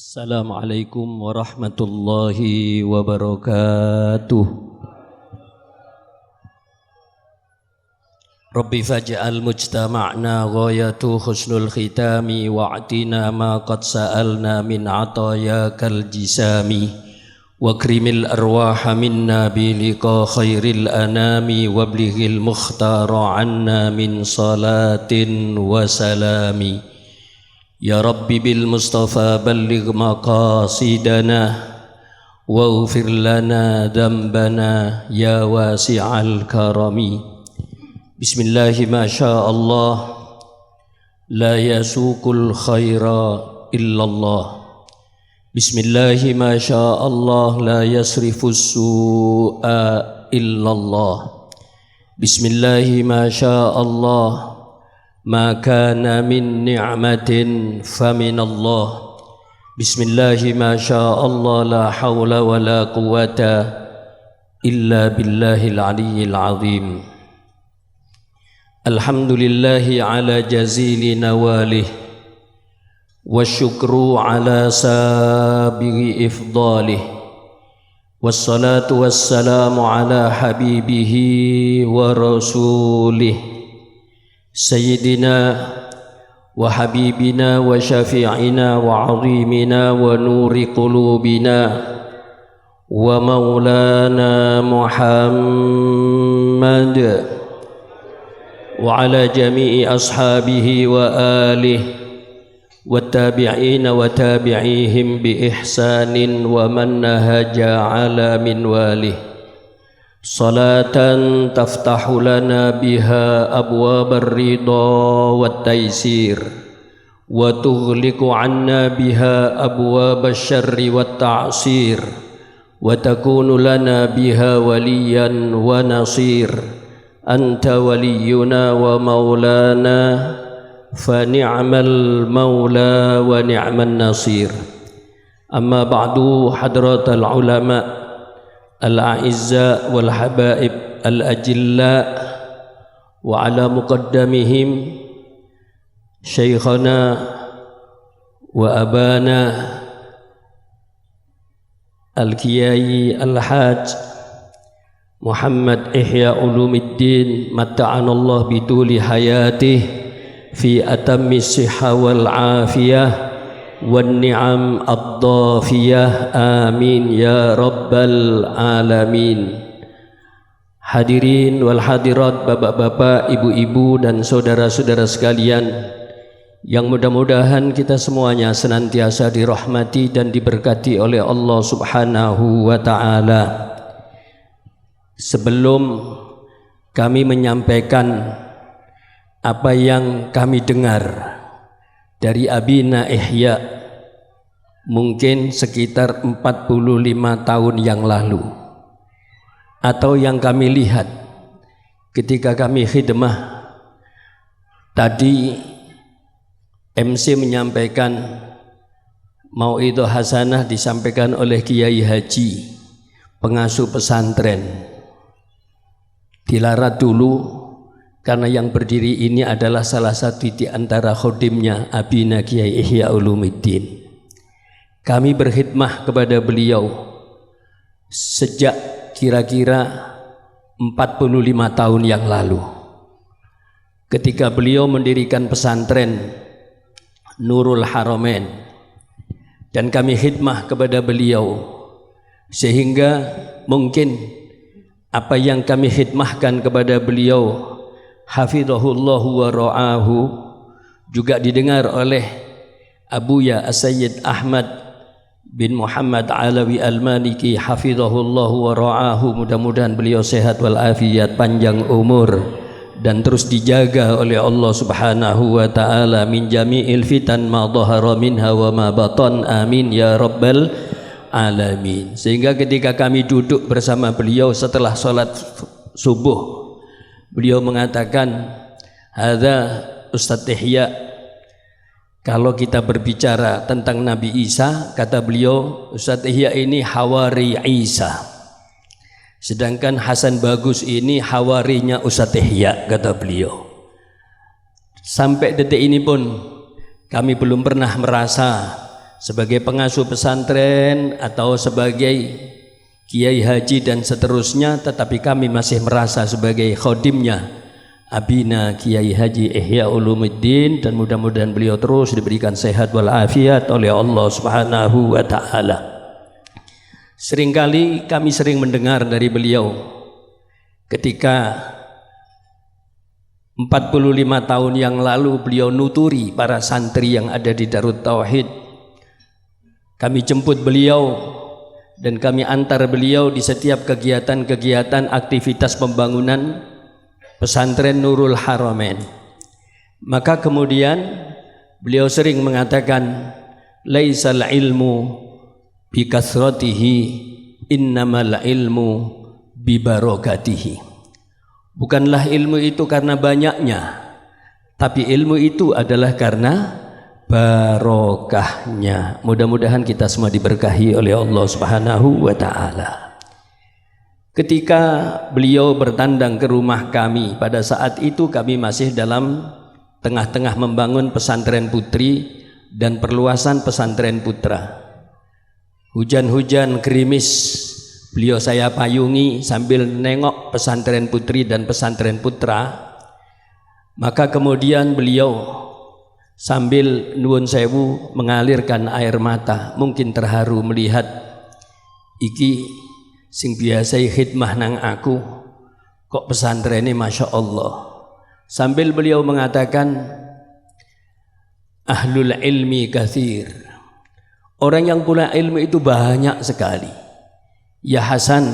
Assalamualaikum warahmatullahi wabarakatuh. Rabbi faj'al mujtama'na ghayatu husnul khitami wa'tina ma qad sa'alna min atayakal jisami wa krimil arwaha minna biliqa khairil anami wa blighil mukhtara anna min salatin wa salami. Ya Rabbi bil Mustafa balligh maqasidana waghfir lana dhanbana ya wasi'al karami. Bismillahi ma sya'allah la yasuqul khaira illallah. Bismillahi ma sya'allah la yasrifus su'a illallah. Bismillahi ma sya'allah ma kana min ni'matin faminallah. Bismillahi ma sya'allah la hawla wa la quwata illa billahil aliyyil azim. Alhamdulillahi ala jazili nawalih wa syukru ala sabighi ifdalih wassalatu wassalamu ala habibihi wa rasulih Sayyidina wa habibina wa syafi'ina wa azimina wa nuri qulubina wa maulana Muhammad wa ala jami'i ashabihi wa alihi wa tabi'ina wa tabi'ihim bi ihsanin wa man nahaja ala min walih. Salatan taftahu lana biha abwabar ridha wat taysir wa tughliqu anna biha abwabasy syarri wat ta'sir wa takunu lana biha waliyan wa nasir. Anta waliyuna wa maulana fa ni'mal maula wa ni'man nasir. Amma ba'du, hadratal ulama al-a'izza wal habaib al-ajilla wa ala muqaddamihim syekhana wa abana al-kiai al-haj Muhammad Ihya Ulumiddin matta'anallah bituli hayatih fi atammi sihha wal afiyah wan ni'am ad-dafiyah amin ya rabbal alamin. Hadirin wal hadirat, bapak-bapak, ibu-ibu dan saudara-saudara sekalian yang mudah-mudahan kita semuanya senantiasa dirahmati dan diberkati oleh Allah Subhanahu wa ta'ala. Sebelum kami menyampaikan apa yang kami dengar dari Abina Ihya mungkin sekitar 45 tahun yang lalu, atau yang kami lihat ketika kami khidmah tadi, MC menyampaikan mauidhah hasanah disampaikan oleh Kiai Haji pengasuh pesantren. Dilarat dulu karena yang berdiri ini adalah salah satu di antara khodimnya Abina Kiai Ihya Ulumiddin. Kami berkhidmah kepada beliau sejak kira-kira 45 tahun yang lalu, ketika beliau mendirikan pesantren Nurul Haramain, dan kami khidmah kepada beliau sehingga mungkin apa yang kami khidmahkan kepada beliau hafizahullahu wa ra'ahu juga didengar oleh Abuya As-Sayyid Ahmad bin Muhammad Alawi Al-Maliki hafizahullahu wa ra'ahu. Mudah-mudahan beliau sehat wal afiat, panjang umur, dan terus dijaga oleh Allah Subhanahu wa ta'ala min jami'il fitan ma dhahara minha wa ma batan, amin ya rabbal alamin. Sehingga ketika kami duduk bersama beliau setelah sholat subuh, beliau mengatakan, hadza Ustadz Ihya, kalau kita berbicara tentang Nabi Isa, kata beliau, Ustadz Ihya ini hawari Isa, sedangkan Hasan Bagus ini hawarinya Ustadz Ihya, kata beliau. Sampai detik ini pun kami belum pernah merasa sebagai pengasuh pesantren atau sebagai kiai haji dan seterusnya, tetapi kami masih merasa sebagai khodimnya Abina Kiai Haji Ihya Ulumuddin, dan mudah-mudahan beliau terus diberikan sehat walafiat oleh Allah Subhanahu wa taala. Seringkali kami sering mendengar dari beliau ketika 45 tahun yang lalu beliau nuturi para santri yang ada di Darut Tauhid. Kami jemput beliau dan kami antar beliau di setiap kegiatan-kegiatan aktivitas pembangunan pesantren Nurul Haramain. Maka kemudian beliau sering mengatakan, laisal ilmu bi kasratihi innamal ilmu bi barakatihi. Bukanlah ilmu itu karena banyaknya, tapi ilmu itu adalah karena barokahnya. Mudah-mudahan kita semua diberkahi oleh Allah Subhanahu wa taala. Ketika beliau bertandang ke rumah kami, pada saat itu kami masih dalam tengah-tengah membangun pesantren putri dan perluasan pesantren putra. Hujan-hujan gerimis, beliau saya payungi sambil nengok pesantren putri dan pesantren putra. Maka kemudian beliau sambil nuwun sewu mengalirkan air mata, mungkin terharu melihat iki sing biasa khidmah nang aku, kok pesantren ini Masya Allah. Sambil beliau mengatakan, ahlul ilmi kathir, orang yang punya ilmu itu banyak sekali. Ya Hasan,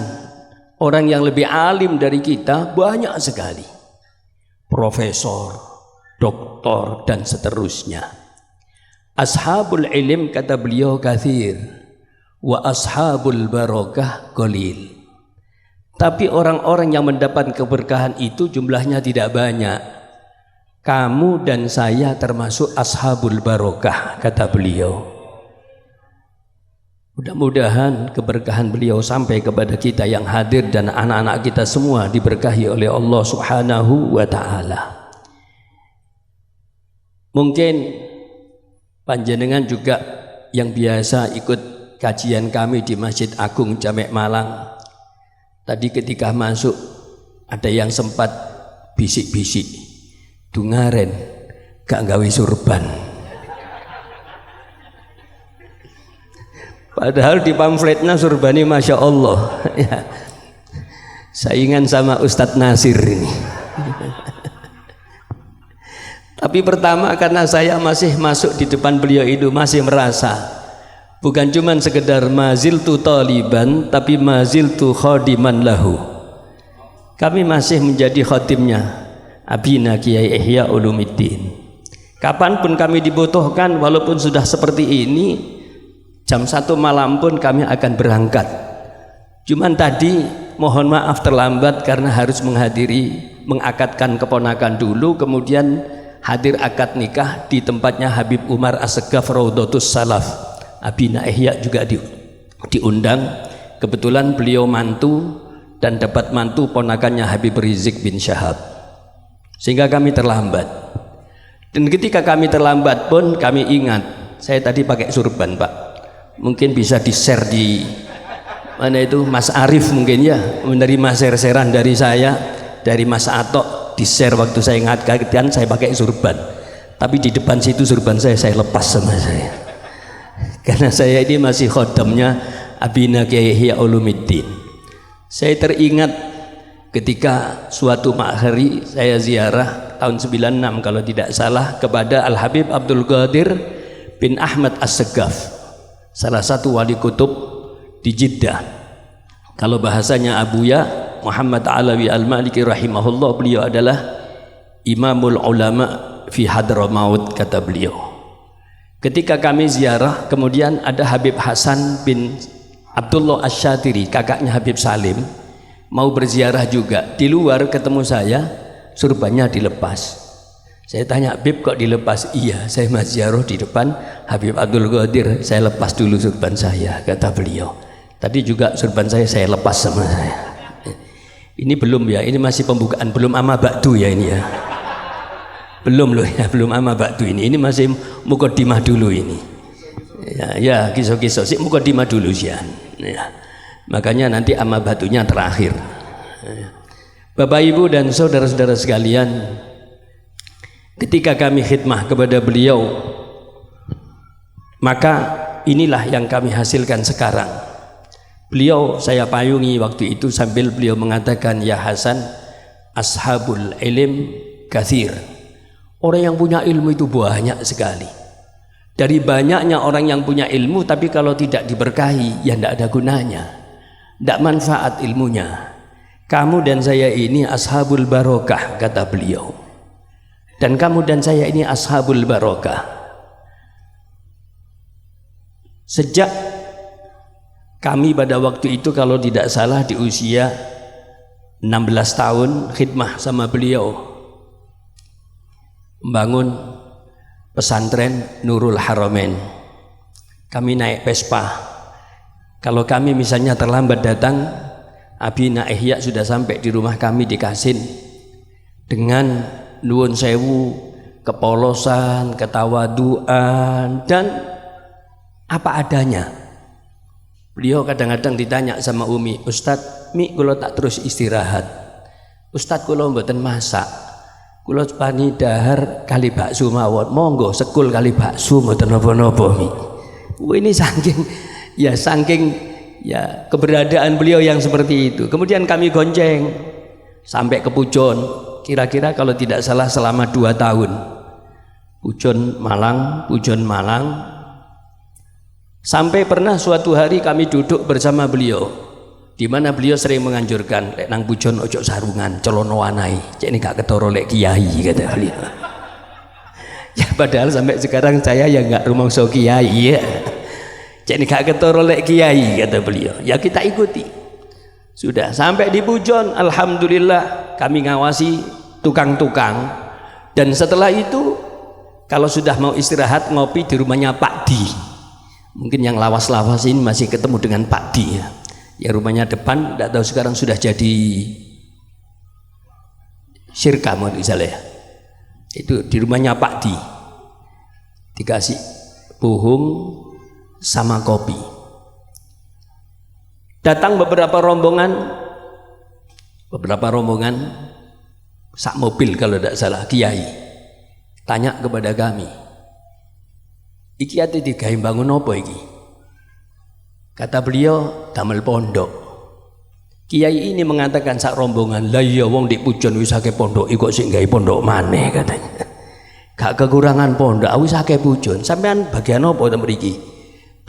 orang yang lebih alim dari kita banyak sekali, profesor, doktor dan seterusnya. Ashabul ilm, kata beliau, kathir, wa ashabul barakah qalil. Tapi orang-orang yang mendapat keberkahan itu jumlahnya tidak banyak. Kamu dan saya termasuk ashabul barakah, kata beliau. Mudah-mudahan keberkahan beliau sampai kepada kita yang hadir dan anak-anak kita semua diberkahi oleh Allah Subhanahu wa taala. Mungkin panjenengan juga yang biasa ikut kajian kami di Masjid Agung Jamek Malang, tadi ketika masuk ada yang sempat bisik-bisik, dungaren gak gawe surban. Padahal di pamfletnya surbani Masya Allah ya, saingan sama Ustadz Nasir ini. Tapi pertama karena saya masih masuk di depan beliau itu masih merasa bukan cuma sekedar maziltu taliban, tapi maziltu khadiman lahu. Kami masih menjadi khadimnya Abina Kiai Ihya Ulumuddin. Kapanpun kami dibutuhkan, walaupun sudah seperti ini, jam 1 malam pun kami akan berangkat. Cuman tadi mohon maaf terlambat karena harus mengakadkan keponakan dulu, kemudian hadir akad nikah di tempatnya Habib Umar As-Segaf Raudhatus Salaf. Abina Ihya juga diundang. Kebetulan beliau mantu dan dapat mantu ponakannya Habib Rizik bin Syahab, sehingga kami terlambat. Dan ketika kami terlambat pun kami ingat, saya tadi pakai surban Pak, mungkin bisa di share di mana itu, Mas Arif mungkin ya menerima share-sharean dari saya, dari Mas Atok, di share waktu saya ingatkan saya pakai surban. Tapi di depan situ surban saya lepas sama saya, karena saya ini masih khodamnya Abina Kiai Ihya Ulumuddin. Saya teringat ketika suatu hari saya ziarah tahun 96 kalau tidak salah kepada Al-Habib Abdul Qadir bin Ahmad As-Segaf, salah satu wali kutub di Jeddah. Kalau bahasanya Abuya Muhammad Alawi Al-Maliki rahimahullah, beliau adalah imamul ulama fi Hadramaut, kata beliau. Ketika kami ziarah, kemudian ada Habib Hasan bin Abdullah Asy-Syatiri, kakaknya Habib Salim, mau berziarah juga. Di luar ketemu saya, surbannya dilepas. Saya tanya, Habib kok dilepas? Iya, saya mau ziarah di depan Habib Abdul Qadir, saya lepas dulu surban saya, kata beliau. Tadi juga surban saya lepas sama saya. Ini belum ya, ini masih pembukaan, belum ama ba'du ya ini ya. Belum loh ya, belum ama ba'du ini masih mukaddimah dulu ini Ya kisah-kisah sih mukadimah dulu sih ya. Makanya nanti ama batunya terakhir. Bapak Ibu dan saudara-saudara sekalian, ketika kami khidmah kepada beliau, maka inilah yang kami hasilkan sekarang. Beliau saya payungi waktu itu sambil beliau mengatakan, ya Hasan, ashabul ilm kathir. Orang yang punya ilmu itu banyak sekali. Dari banyaknya orang yang punya ilmu, tapi kalau tidak diberkahi, ya tidak ada gunanya, tidak manfaat ilmunya. Kamu dan saya ini ashabul barokah, kata beliau. Dan kamu dan saya ini ashabul barokah. Sejak kami pada waktu itu kalau tidak salah di usia 16 tahun khidmah sama beliau, membangun pesantren Nurul Haramain. Kami naik Vespa. Kalau kami misalnya terlambat datang, Abina Ihya sudah sampai di rumah kami di Kasin dengan nuwun sewu, kepolosan, ketawaduan, dan apa adanya. Beliau kadang-kadang ditanya sama Umi, Ustadz, Mi kula tak terus istirahat, Ustadz kula mboten masak, kula pani dahar kali bakso mawon, monggo sekul kali bakso mboten napa-napa Mi. Ini saking keberadaan beliau yang seperti itu. Kemudian kami gonceng sampai ke Pujon, kira-kira kalau tidak salah selama 2 tahun. Pujon Malang, sampai pernah suatu hari kami duduk bersama beliau, di mana beliau sering menganjurkan, lek nang Pujon ojo sarungan, celono anai, cek ini gak ketoro lek kiai, kata beliau. Ya padahal sampai sekarang saya ya nggak rumangsa kiai ya. Cek ini gak ketoro lek kiai, kata beliau. Ya kita ikuti. Sudah sampai di Pujon, alhamdulillah kami ngawasi tukang-tukang. Dan setelah itu kalau sudah mau istirahat ngopi di rumahnya Pak Di. Mungkin yang lawas-lawas ini masih ketemu dengan Pak Di ya. Ya rumahnya depan, tidak tahu sekarang sudah jadi Syirka misalnya. Itu di rumahnya Pak Di. Dikasih buhung sama kopi. Datang beberapa rombongan sak mobil kalau tidak salah, kiai tanya kepada kami, iki ati digawe bangun apa iki? Kata beliau, damel pondok. Kiai ini mengatakan sak rombongan, lah iya wong di Pujon wis akeh pondok, kok sing gawe pondok maneh, katanya. Gak kekurangan pondok, wis akeh Pujon. Sampean bagian apa to mriki?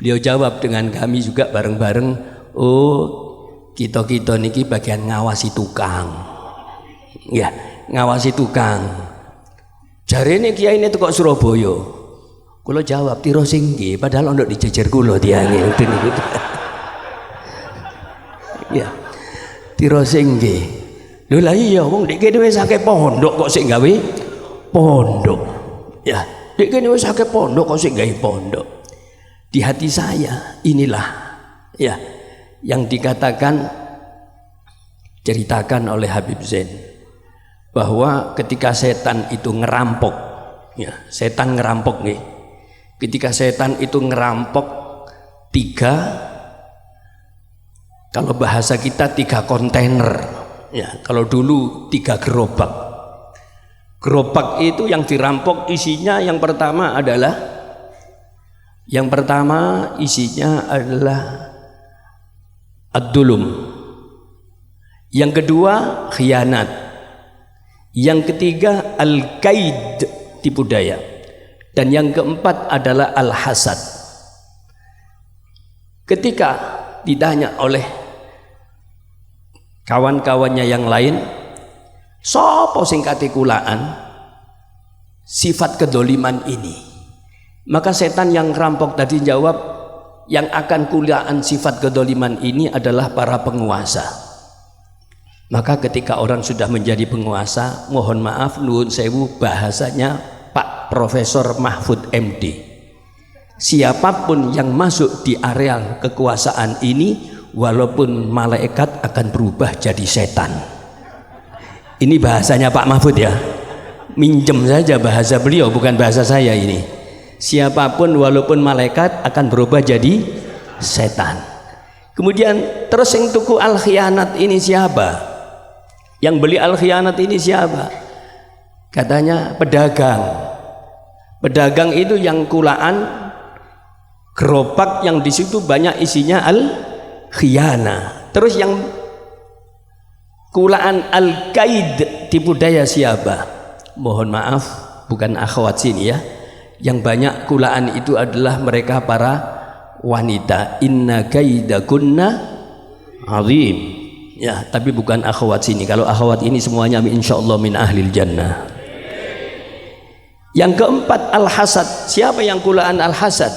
Beliau jawab dengan kami juga bareng-bareng, oh kita niki bagian ngawasi tukang. Ya, ngawasi tukang. Jarene kiai ini kok Surabaya. Kula jawab tiro singgi, padahal ondok dijejer kula tiange niku. Ya. Tiro singgi. Lho lah iya wong nek kene wis akeh pondok kok sik gawe pondok. Ya, nek kene wis akeh pondok kok sik gawe pondok. Di hati saya inilah ya yang ceritakan oleh Habib Zain, bahwa ketika setan itu ngerampok, ya setan ngerampok nih. Ketika setan itu ngerampok 3, kalau bahasa kita 3 kontainer, ya kalau dulu 3 gerobak. Gerobak itu yang dirampok isinya yang pertama isinya adalah ad-dulum. Yang kedua khianat. Yang ketiga al-kaid, tipu daya. Dan yang keempat adalah al-hasad. Ketika ditanya oleh kawan-kawannya yang lain, sapa sing kate kulaan sifat kedoliman ini? Maka setan yang rampok tadi jawab, yang akan kulaan sifat kedoliman ini adalah para penguasa. Maka ketika orang sudah menjadi penguasa, mohon maaf nuwun sewu bahasanya Pak Profesor Mahfud MD, siapapun yang masuk di areal kekuasaan ini, walaupun malaikat akan berubah jadi setan. Ini bahasanya Pak Mahfud ya, minjem saja bahasa beliau, bukan bahasa saya ini. Siapapun walaupun malaikat akan berubah jadi setan. Kemudian terus yang tuku al-khianat ini siapa? Yang beli al-khianat ini siapa? Katanya pedagang. Pedagang itu yang kulaan gerobak yang di situ banyak isinya al-khianah. Terus yang kulaan al-kaid tipu daya siapa? Mohon maaf, bukan akhwat sini ya. Yang banyak kulaan itu adalah mereka para wanita. Inna kaidakunna azim. Ya, tapi bukan akhwat sini. Kalau akhwat ini semuanya insyaallah min ahlil jannah. Yang keempat al-hasad. Siapa yang kulaan al-hasad?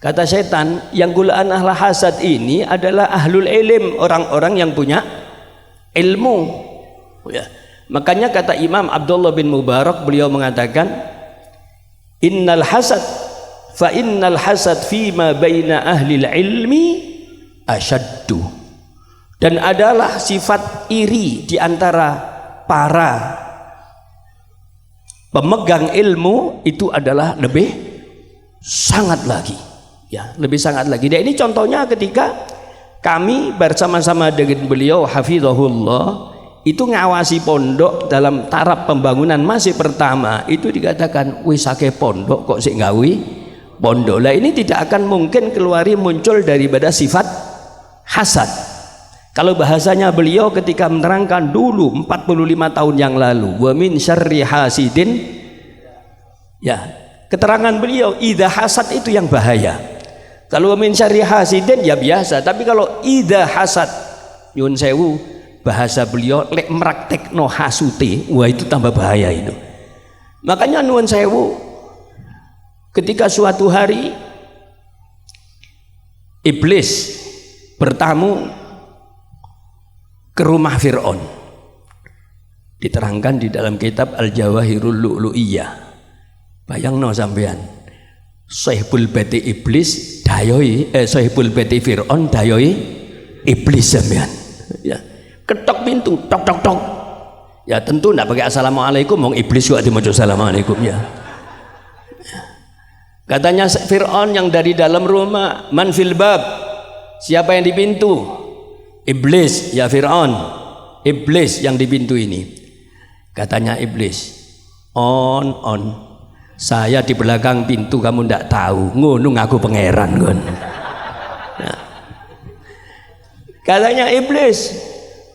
Kata setan, yang kulaan al-hasad ini adalah ahlul ilm, orang-orang yang punya ilmu. Ya. Makanya kata Imam Abdullah bin Mubarak, beliau mengatakan, innal hasad fa innal hasad fima baina ahli ilmi asyaddu. Dan adalah sifat iri di antara para pemegang ilmu itu adalah lebih sangat lagi, ya, lebih sangat lagi. Dan ini contohnya ketika kami bersama-sama dengan beliau hafizahullah itu ngawasi pondok dalam taraf pembangunan masih pertama, itu dikatakan wis akeh pondok kok sik gawe pondok. Lah ini tidak akan mungkin keluari muncul daripada sifat hasad. Kalau bahasanya beliau ketika menerangkan dulu 45 tahun yang lalu, wa min syarri hasidin, ya, keterangan beliau idza hasad itu yang bahaya. Kalau wa min syarri hasidin ya biasa, tapi kalau idza hasad nyun sewu, bahasa beliau lek meraktekno hasute, wah itu tambah bahaya itu. Makanya nuwun sewu, ketika suatu hari iblis bertamu ke rumah Fir'aun, diterangkan di dalam kitab Al-Jawahirul Lu'lu'iyah. Bayangno sampean, Sahibul Bati iblis dayoi Sahibul Bati Fir'aun dayoi iblis sampean, ya. Ketok pintu, tok tok tok. Ya tentu tidak pakai assalamualaikum, wong iblis juga dimaca assalamualaikum, ya. Katanya Fir'aun yang dari dalam rumah, man fil bab, siapa yang di pintu? Iblis, ya Fir'aun, iblis yang di pintu ini. Katanya iblis, on, saya di belakang pintu kamu ndak tahu, ngono ngaku pangeran kon. Nah. Katanya iblis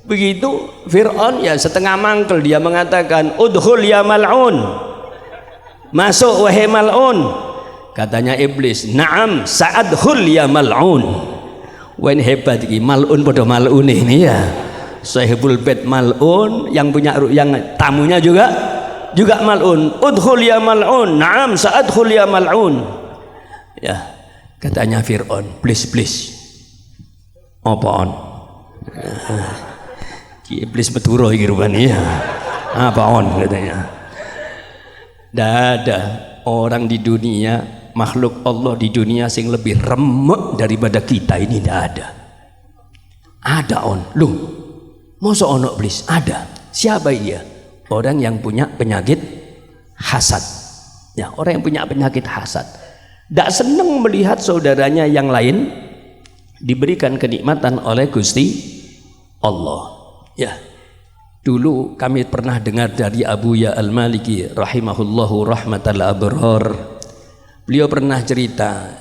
begitu, Fir'aun ya setengah mangkel, dia mengatakan udhul ya mal'un, masuk wahai mal'un. Katanya iblis, na'am sa'adhul ya mal'un. Wen hebat iki, mal'un pada mal'un ini, ya. Sahibul bait mal'un, yang punya yang tamunya juga mal'un. Udhul ya mal'un, na'am sa'adhul ya mal'un. Ya, katanya Fir'aun, please apaan? Iblis Maduro iki rupane, ya. Apaan katanya? Tidak ada orang di dunia, makhluk Allah di dunia sing lebih remek daripada kita ini, tidak ada. Ada loh, masa ono iblis? Ada. Siapa dia? Orang yang punya penyakit hasad, ya, orang yang punya penyakit hasad, tidak senang melihat saudaranya yang lain diberikan kenikmatan oleh Gusti Allah, ya. Dulu kami pernah dengar dari Abu Ya Al-Maliki rahimahullahu rahmatal abrar. Beliau pernah cerita,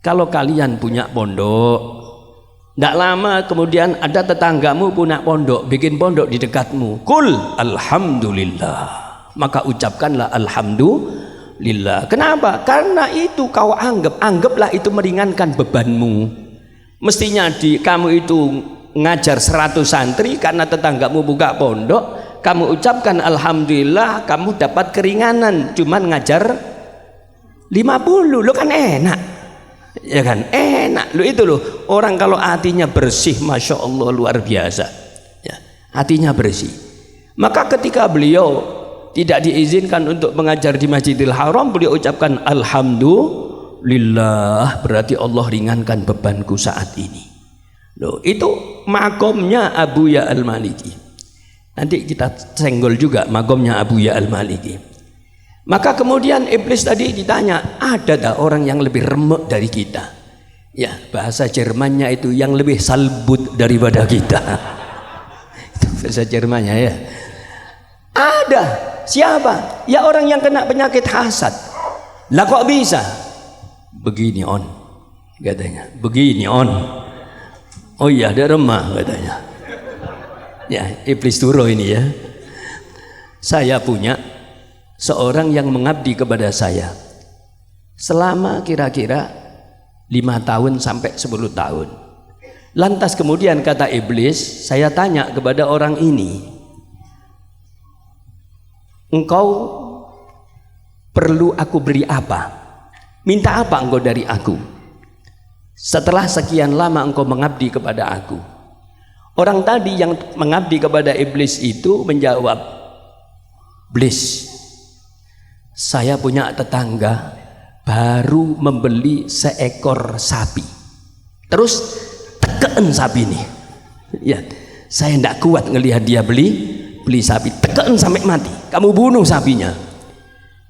kalau kalian punya pondok, tidak lama kemudian ada tetanggamu punya pondok, bikin pondok di dekatmu, kul alhamdulillah, maka ucapkanlah alhamdulillah. Kenapa? Karena itu kau anggaplah itu meringankan bebanmu. Mestinya kamu itu ngajar 100 santri, karena tetanggamu buka pondok, kamu ucapkan alhamdulillah, kamu dapat keringanan. Cuman ngajar 50, lo kan enak, ya kan, enak lo itu loh. Orang kalau hatinya bersih, masya Allah luar biasa, ya, hatinya bersih. Maka ketika beliau tidak diizinkan untuk mengajar di Masjidil Haram, beliau ucapkan alhamdulillah, berarti Allah ringankan bebanku saat ini. Loh, itu makomnya Abu Ya Al-Maliki. Nanti kita senggol juga makomnya Abu Ya Al-Maliki. Maka kemudian iblis tadi ditanya, ada tak orang yang lebih remek dari kita? Ya, bahasa Jermannya itu yang lebih salbut daripada kita. Itu bahasa Jermannya ya. Ada. Siapa? Ya orang yang kena penyakit hasad. Lah kok bisa? Begini on, katanya. Begini on. Oh iya, ada remah katanya. Ya, iblis turo ini ya. Saya punya seorang yang mengabdi kepada saya selama kira-kira 5 tahun sampai 10 tahun. Lantas kemudian kata iblis, saya tanya kepada orang ini, engkau perlu aku beri apa? Minta apa engkau dari aku? Setelah sekian lama engkau mengabdi kepada aku. Orang tadi yang mengabdi kepada iblis itu menjawab, iblis, saya punya tetangga baru membeli seekor sapi. Terus tekeen sapi ini. Ya, saya tidak kuat ngelihat dia beli sapi, tekeen sampai mati. Kamu bunuh sapinya.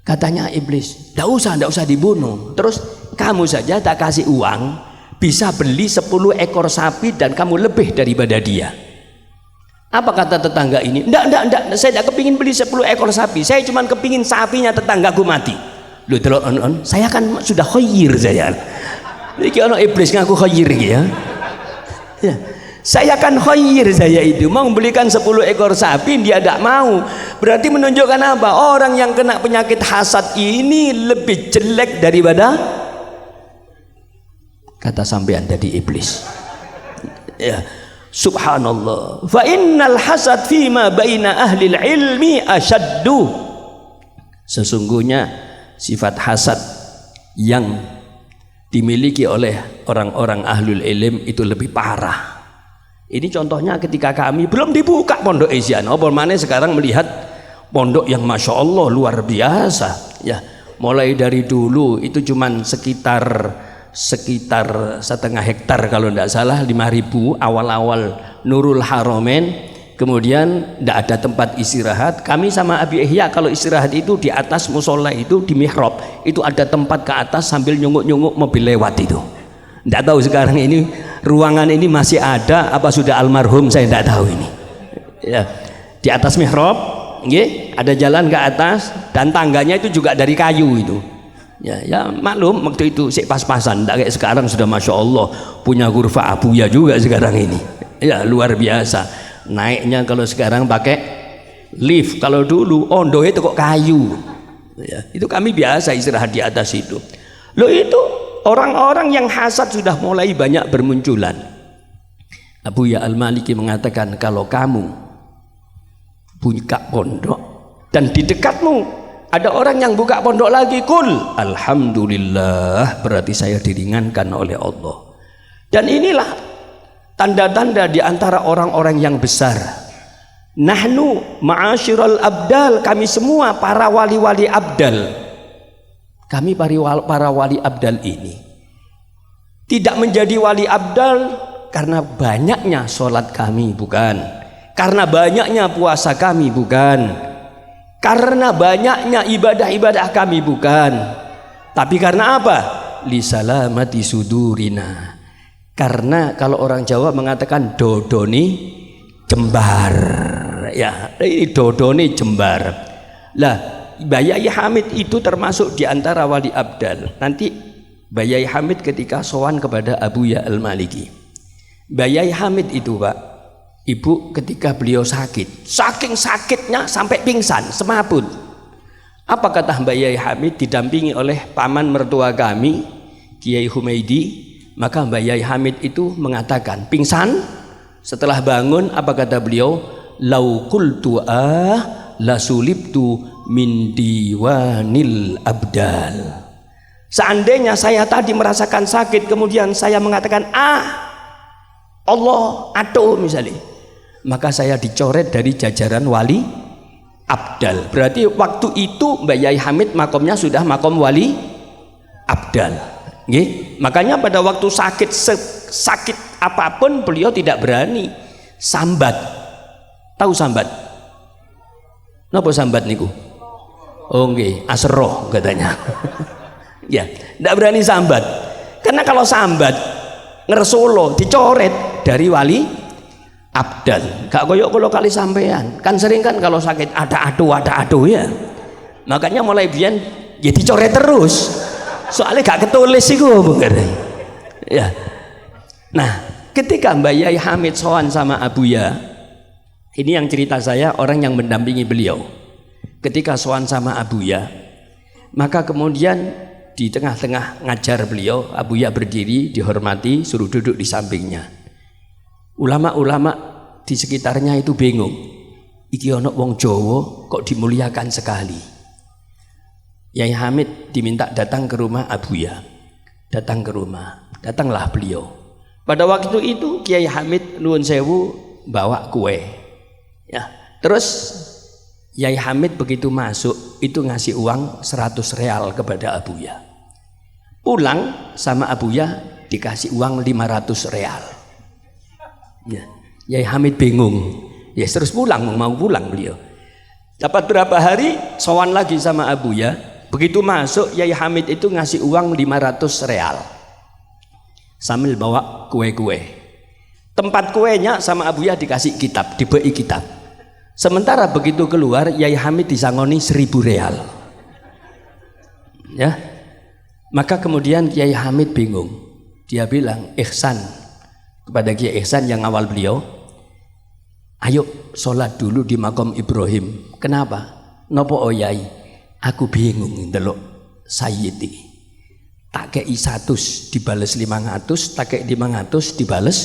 Katanya iblis, tidak usah dibunuh. Terus kamu saja tak kasih uang, bisa beli 10 ekor sapi dan kamu lebih daripada dia. Apa kata tetangga ini? Enggak, saya tidak kepingin beli 10 ekor sapi, saya cuma kepingin sapinya tetanggaku mati. Loh, saya kan sudah khoyir saya. Iki ono iblis ngaku khoyir ya. Ya. Saya kan khoyir saya itu mau belikan 10 ekor sapi, dia tidak mau. Berarti menunjukkan apa? Orang yang kena penyakit hasad ini lebih jelek daripada kata sampean tadi iblis. Ya. Subhanallah. Fa innal hasad fima baina ahli ilmi asyaddu. Sesungguhnya sifat hasad yang dimiliki oleh orang-orang ahlul ilm itu lebih parah. Ini contohnya ketika kami belum dibuka pondok Isian. Apa mana sekarang melihat pondok yang masya Allah luar biasa. Ya, mulai dari dulu itu cuman sekitar 1,5 hektar kalau tidak salah, 5.000 awal-awal Nurul Haromen. Kemudian tidak ada tempat istirahat. Kami sama Abi Ihya kalau istirahat itu di atas musola itu di mihrab itu ada tempat ke atas sambil nyunguk-nyunguk mobil lewat itu. Tidak tahu sekarang ini ruangan ini masih ada apa sudah almarhum, saya tidak tahu ini. Ya, di atas mihrab, ada jalan ke atas dan tangganya itu juga dari kayu itu. Ya maklum waktu itu sih pas-pasan, tidak kayak sekarang sudah masya Allah punya kurva abuya juga sekarang ini. Ya luar biasa. Naiknya kalau sekarang pakai lift, kalau dulu ondo itu kok kayu. Ya, itu kami biasa istirahat di atas itu. Loh itu orang-orang yang hasad sudah mulai banyak bermunculan. Abu Ya Al-Maliki mengatakan kalau kamu buka pondok dan di dekatmu ada orang yang buka pondok lagi, kul alhamdulillah, berarti saya diringankan oleh Allah. Dan inilah tanda-tanda di antara orang-orang yang besar. Nahnu ma'asyiral abdal, kami semua para wali-wali abdal. Kami para wali abdal ini tidak menjadi wali abdal karena banyaknya sholat kami, bukan. Karena banyaknya puasa kami, bukan. Karena banyaknya ibadah-ibadah kami, bukan. Tapi karena apa? Lisalamati sudurina. Karena kalau orang Jawa mengatakan dodoni jembar. Ya, ini dodoni jembar. Lah, Bayai Hamid itu termasuk di antara wali abdal. Nanti Bayai Hamid ketika sowan kepada Abu Ya Al-Maliki. Bayai Hamid itu, Pak, ibu ketika beliau sakit, saking sakitnya sampai pingsan, semaput. Apa kata Mbak Yai Hamid didampingi oleh paman mertua kami, Kiai Humaidi. Maka Mbak Yai Hamid itu mengatakan, pingsan. Setelah bangun, apa kata beliau? Lau qultu la sulibtu min diwanil abdal. Seandainya saya tadi merasakan sakit, kemudian saya mengatakan Allah atau misalnya, maka saya dicoret dari jajaran wali abdal. Berarti waktu itu Mbak Yai Hamid makomnya sudah makom wali abdal. Makanya pada waktu sakit apapun beliau tidak berani sambat. Tahu sambat? Napa sambat niku? Oh nggih, asroh katanya. Ya, tidak berani sambat. Karena kalau sambat ngersolo dicoret dari wali abdal. Gak koyok kalau kali sampean. Kan sering kan kalau sakit ada adu ya. Makanya mulai biyen ya dicoret terus. Soalnya gak ketulis iku bener. Ya. Nah, ketika Mbak Yai Hamid sowan sama Abuya, ini yang cerita saya orang yang mendampingi beliau. Ketika sowan sama Abuya, maka kemudian di tengah-tengah ngajar beliau, Abuya berdiri, dihormati, suruh duduk di sampingnya. Ulama-ulama di sekitarnya itu bingung. Iki ono wong Jawa kok dimuliakan sekali. Yai Hamid diminta datang ke rumah Abuya. Datang ke rumah. Datanglah beliau. Pada waktu itu Kiai Hamid nuwun sewu bawa kue. Ya, terus Yai Hamid begitu masuk itu ngasih uang 100 real kepada Abuya. Pulang sama Abuya dikasih uang 500 real. Ya, Yai Hamid bingung. Ya terus pulang, mau pulang beliau. Dapat berapa hari sowan lagi sama Abuya. Begitu masuk Yai Hamid itu ngasih uang 500 real. Sambil bawa kue-kue. Tempat kuenya sama Abuya dikasih kitab, diberi kitab. Sementara begitu keluar Yai Hamid disangoni 1000 real. Ya. Maka kemudian Kiai Hamid bingung. Dia bilang ihsan kepada Kiai Ihsan yang awal beliau, ayo sholat dulu di makam Ibrahim. Kenapa? Nopo oyai? Aku bingung ndelok sayyidi. Tak kei 100 dibales 500, tak kei 500 dibales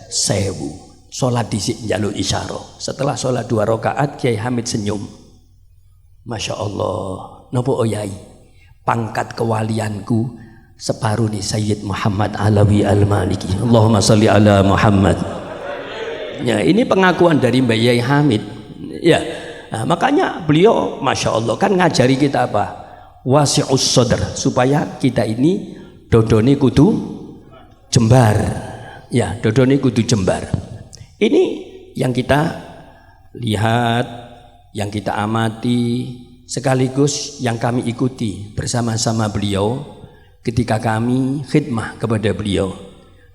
1000. Sholat disik jaluk isyarah. Setelah sholat 2 rakaat Kiai Hamid senyum. Masya Allah. Nopo oyai? Pangkat kewalianku separuh nih Sayyid Muhammad Alawi Al-Maliki. Allahumma sholli ala Muhammad. Ya, ini pengakuan dari Mbak Yai Hamid. Ya, nah, makanya beliau Masya Allah kan ngajari kita apa? Wasi'us sodr, supaya kita ini dodone kudu jembar. Ya, dodone kudu jembar. Ini yang kita lihat, yang kita amati, sekaligus yang kami ikuti bersama-sama beliau ketika kami khidmah kepada beliau.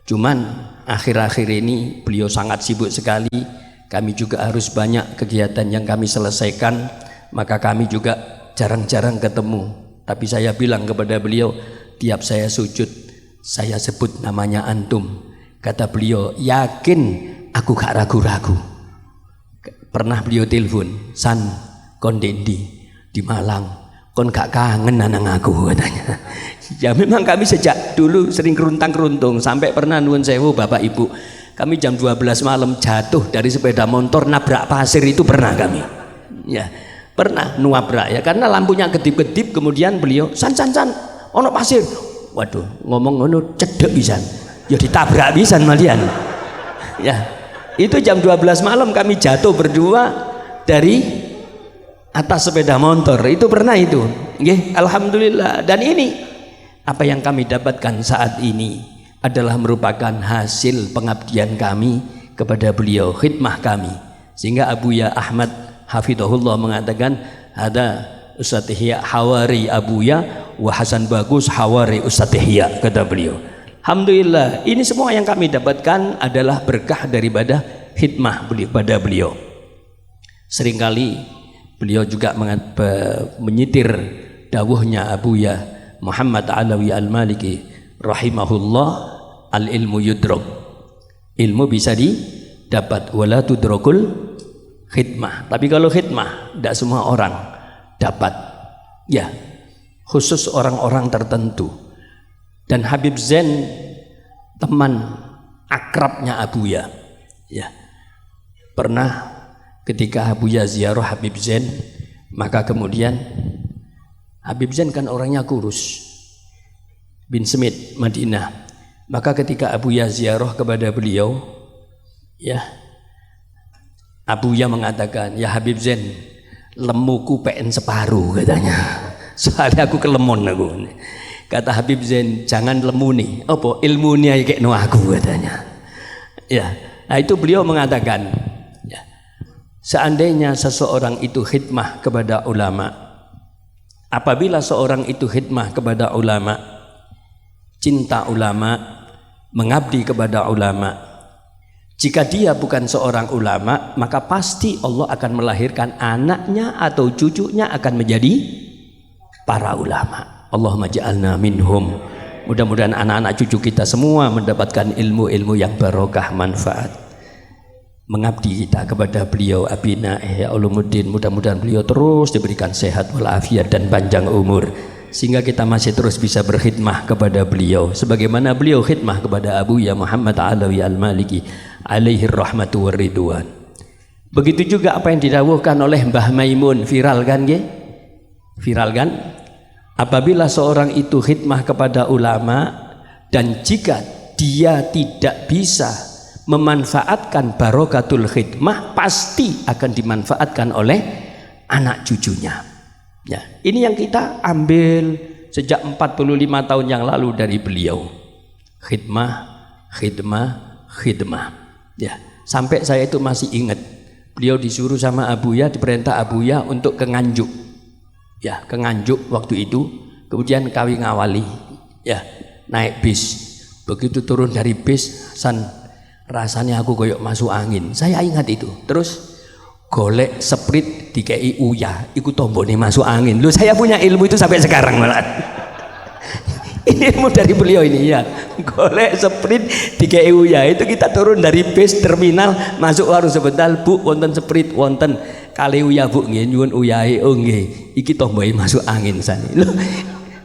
Cuman akhir-akhir ini beliau sangat sibuk sekali, kami juga harus banyak kegiatan yang kami selesaikan, maka kami juga jarang-jarang ketemu. Tapi saya bilang kepada beliau, tiap saya sujud saya sebut namanya antum. Kata beliau, yakin aku gak ragu-ragu. Pernah beliau telepon, San kondendi di Malang, kon gak kangen anang aku katanya. Ya memang kami sejak dulu sering keruntang-keruntung, sampai pernah nuwun sewu Bapak Ibu, kami jam 12 malam jatuh dari sepeda motor nabrak pasir itu pernah kami. Ya, pernah nuabrak ya, karena lampunya kedip-kedip, kemudian beliau san ono pasir. Waduh, ngomong ngono cedek pisan. Ya ditabrak pisan malian. Ya, itu jam 12 malam kami jatuh berdua dari atas sepeda motor, itu pernah itu. Nggih, alhamdulillah. Dan ini apa yang kami dapatkan saat ini adalah merupakan hasil pengabdian kami kepada beliau, khidmah kami. Sehingga Abuya Ahmad hafidhahullah mengatakan, ada Ustadz Ihya hawari Abuya wa Hasan Bagus hawari Ustadz Ihya, kata beliau. Alhamdulillah, ini semua yang kami dapatkan adalah berkah daripada khidmah pada beliau. Seringkali beliau juga menyitir dawuhnya Abuya Muhammad Alawi Al-Maliki rahimahullah, al-ilmu yudrok, ilmu bisa didapat, wala tudrokul khidmah. Tapi kalau khidmah tidak semua orang dapat, ya khusus orang-orang tertentu. Dan Habib Zain teman akrabnya Abuya, ya pernah ketika Abuya ziarah Habib Zain, maka kemudian Habib Zain kan orangnya kurus, bin Smith Madinah. Maka ketika Abuya ziarah kepada beliau, ya Abuya mengatakan, ya Habib Zain, lemuku pengen separuh katanya, soalnya aku kelemon aku. Kata Habib Zain, jangan lemu nih, apa ilmu nih kayak no aku katanya. Ya, nah itu beliau mengatakan, ya, seandainya seseorang itu khidmah kepada ulama, Apabila seorang itu khidmah kepada ulama, cinta ulama, mengabdi kepada ulama, jika dia bukan seorang ulama, maka pasti Allah akan melahirkan anaknya atau cucunya akan menjadi para ulama. Allahumma ja'alna minhum. Mudah-mudahan anak-anak cucu kita semua mendapatkan ilmu-ilmu yang barokah, manfaat. Mengabdi kita kepada beliau Abina Ihya Ulumuddin, mudah-mudahan beliau terus diberikan sehat walafiat dan panjang umur, sehingga kita masih terus bisa berkhidmah kepada beliau sebagaimana beliau khidmah kepada Abuya Muhammad Alawi Al-Maliki alaihi rahmatu warridwan. Begitu juga apa yang didawuhkan oleh Mbah Maimun, viral kan nggih? Viral kan? Apabila seorang itu khidmah kepada ulama dan jika dia tidak bisa memanfaatkan barokatul khidmah, pasti akan dimanfaatkan oleh anak cucunya. Ya, ini yang kita ambil sejak 45 tahun yang lalu dari beliau. Khidmah, khidmah, khidmah. Ya, sampai saya itu masih ingat beliau disuruh sama Abuya, diperintah Abuya untuk ke Nganjuk. Ya, ke Nganjuk waktu itu, kemudian kawi ngawali. Ya, naik bis. Begitu turun dari bis, rasanya aku koyok masuk angin. Saya ingat itu. Terus golek seprit dikei Uya, ikut tombone masuk angin. Loh, saya punya ilmu itu sampai sekarang malah. Ini ilmu dari beliau ini ya. Golek seprit dikei Uya, itu kita turun dari bis terminal masuk warung sebentar, Bu, wonten seprit, wonten kali Uya Bu, nggih nyuwun uyahe. Oh nggih, iki tombone masuk angin sani. Loh,